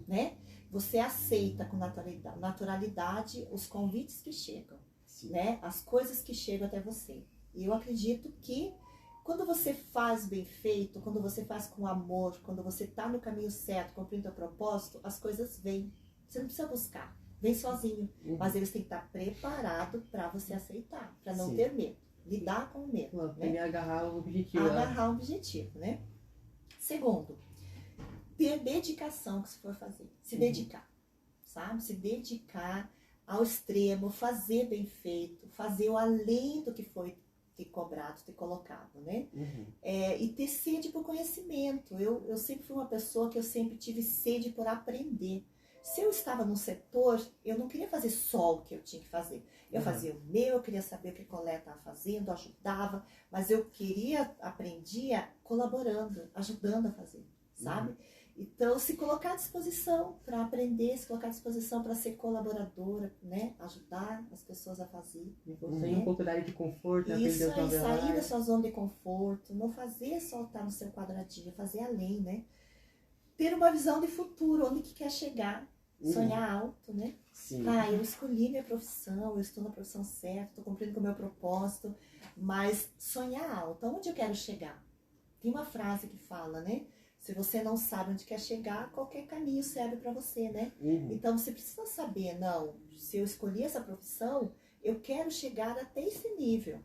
C: né? Você aceita com naturalidade os convites que chegam, né? As coisas que chegam até você. E eu acredito que quando você faz bem feito, quando você faz com amor, quando você está no caminho certo, cumprindo o propósito, as coisas vêm. Você não precisa buscar, vem sozinho. Mas eles têm que estar preparados para você aceitar, para não ter medo. Lidar com o medo.
B: Né? Agarrar o objetivo.
C: Agarrar o objetivo, né? Segundo, ter dedicação que você for fazer. Se dedicar, sabe? Se dedicar ao extremo, fazer bem feito, fazer o além do que foi ter cobrado, ter colocado, né? E ter sede por conhecimento. Eu sempre fui uma pessoa que eu sempre tive sede por aprender. Se eu estava num setor, eu não queria fazer só o que eu tinha que fazer. Eu fazia o meu, eu queria saber o que a colega estava fazendo, ajudava, mas eu aprendia colaborando, ajudando a fazer, sabe? Então, se colocar à disposição para aprender, se colocar à disposição para ser colaboradora, né? Ajudar as pessoas a fazer.
B: Sair um pouco da área de conforto,
C: isso aí, sair da sua zona de conforto, não fazer só estar no seu quadradinho, fazer além, né? Ter uma visão de futuro, onde que quer chegar, sonhar alto, né? Eu escolhi minha profissão, eu estou na profissão certa, estou cumprindo com o meu propósito, mas sonhar alto, onde eu quero chegar? Tem uma frase que fala, né? Se você não sabe onde quer chegar, qualquer caminho serve para você, né? Então, você precisa saber, não, se eu escolhi essa profissão, eu quero chegar até esse nível,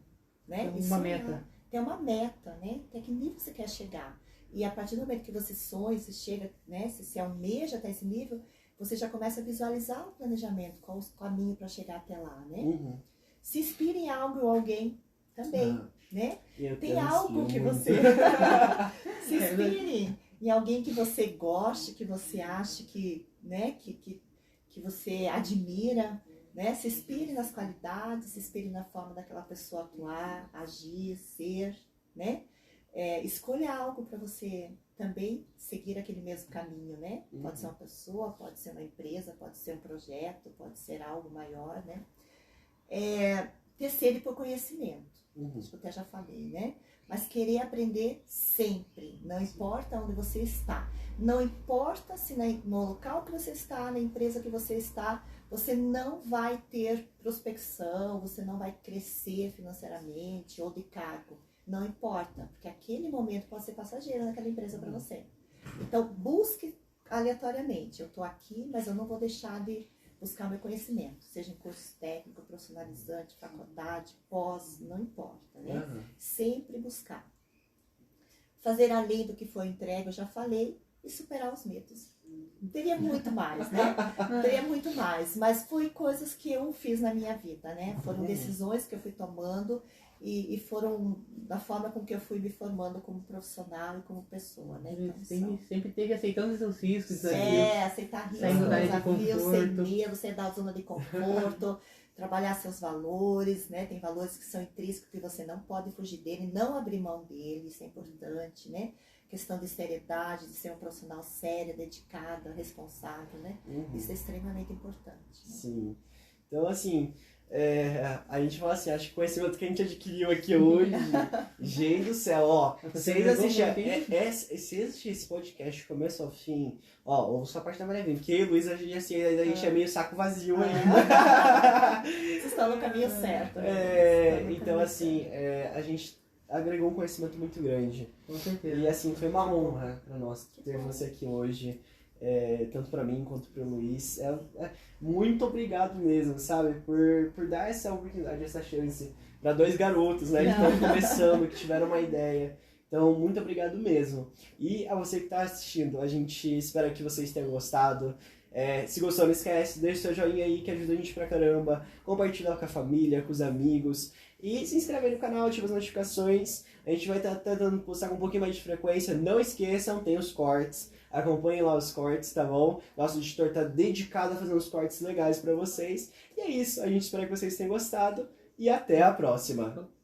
C: né?
B: Tem uma meta.
C: Tem uma meta, né? Até que nível você quer chegar? E a partir do momento que você sonha, você chega, né? Se almeja até esse nível, você já começa a visualizar o planejamento, qual o caminho para chegar até lá, né? Se inspire em algo ou alguém também, né? Tem algo que você... Se inspire em alguém que você goste, que você ache que, né? Que você admira, né? Se inspire nas qualidades, se inspire na forma daquela pessoa atuar, agir, ser, né? Escolha algo para você também seguir aquele mesmo caminho, né? Pode ser uma pessoa, pode ser uma empresa, pode ser um projeto, pode ser algo maior, né? Ter sede por conhecimento, acho que eu até já falei, né? Mas querer aprender sempre, não importa onde você está, não importa se no local que você está, na empresa que você está, você não vai ter prospecção, você não vai crescer financeiramente ou de cargo. Não importa, porque aquele momento pode ser passageiro naquela empresa para você. Então, busque aleatoriamente. Eu estou aqui, mas eu não vou deixar de buscar meu conhecimento. Seja em curso técnico, profissionalizante, faculdade, pós, não importa, né? Sempre buscar. Fazer além do que foi entregue, eu já falei, e superar os medos. Teria muito mais, né? Teria muito mais, mas foi coisas que eu fiz na minha vida, né? Foram decisões que eu fui tomando e foram da forma com que eu fui me formando como profissional e como pessoa, né? Então,
B: sempre teve aceitando os seus riscos.
C: Aceitar riscos, desafios, sem medo, sair da zona de conforto, trabalhar seus valores, né? Tem valores que são intrínsecos que você não pode fugir dele, não abrir mão dele, isso é importante, né? Questão de seriedade, de ser um profissional sério, dedicado, responsável, né? Isso é extremamente importante. Né?
A: Sim. Então, assim, a gente fala assim, acho que o conhecimento que a gente adquiriu aqui hoje, gente do céu, ó, vocês assistirem esse podcast de começo ao fim, ó, ouve só a parte da Maria Vim, porque eu e o Luiz, a gente é meio saco vazio ainda.
C: Vocês estão no caminho certo.
A: Então, assim, a gente agregou um conhecimento muito grande.
B: Com certeza.
A: E assim, foi uma honra para nós ter você aqui hoje, tanto para mim quanto para o Luiz. Muito obrigado mesmo, sabe, por dar essa oportunidade, essa chance para dois garotos, né, que estão começando, que tiveram uma ideia. Então, muito obrigado mesmo. E a você que está assistindo, a gente espera que vocês tenham gostado. Se gostou, não esquece, deixa seu joinha aí que ajuda a gente pra caramba. Compartilhar com a família, com os amigos. E se inscreve aí no canal, ativa as notificações. A gente vai estar tentando postar com um pouquinho mais de frequência. Não esqueçam, tem os cortes. Acompanhem lá os cortes, tá bom? Nosso editor tá dedicado a fazer uns cortes legais pra vocês. E é isso, a gente espera que vocês tenham gostado. E até a próxima!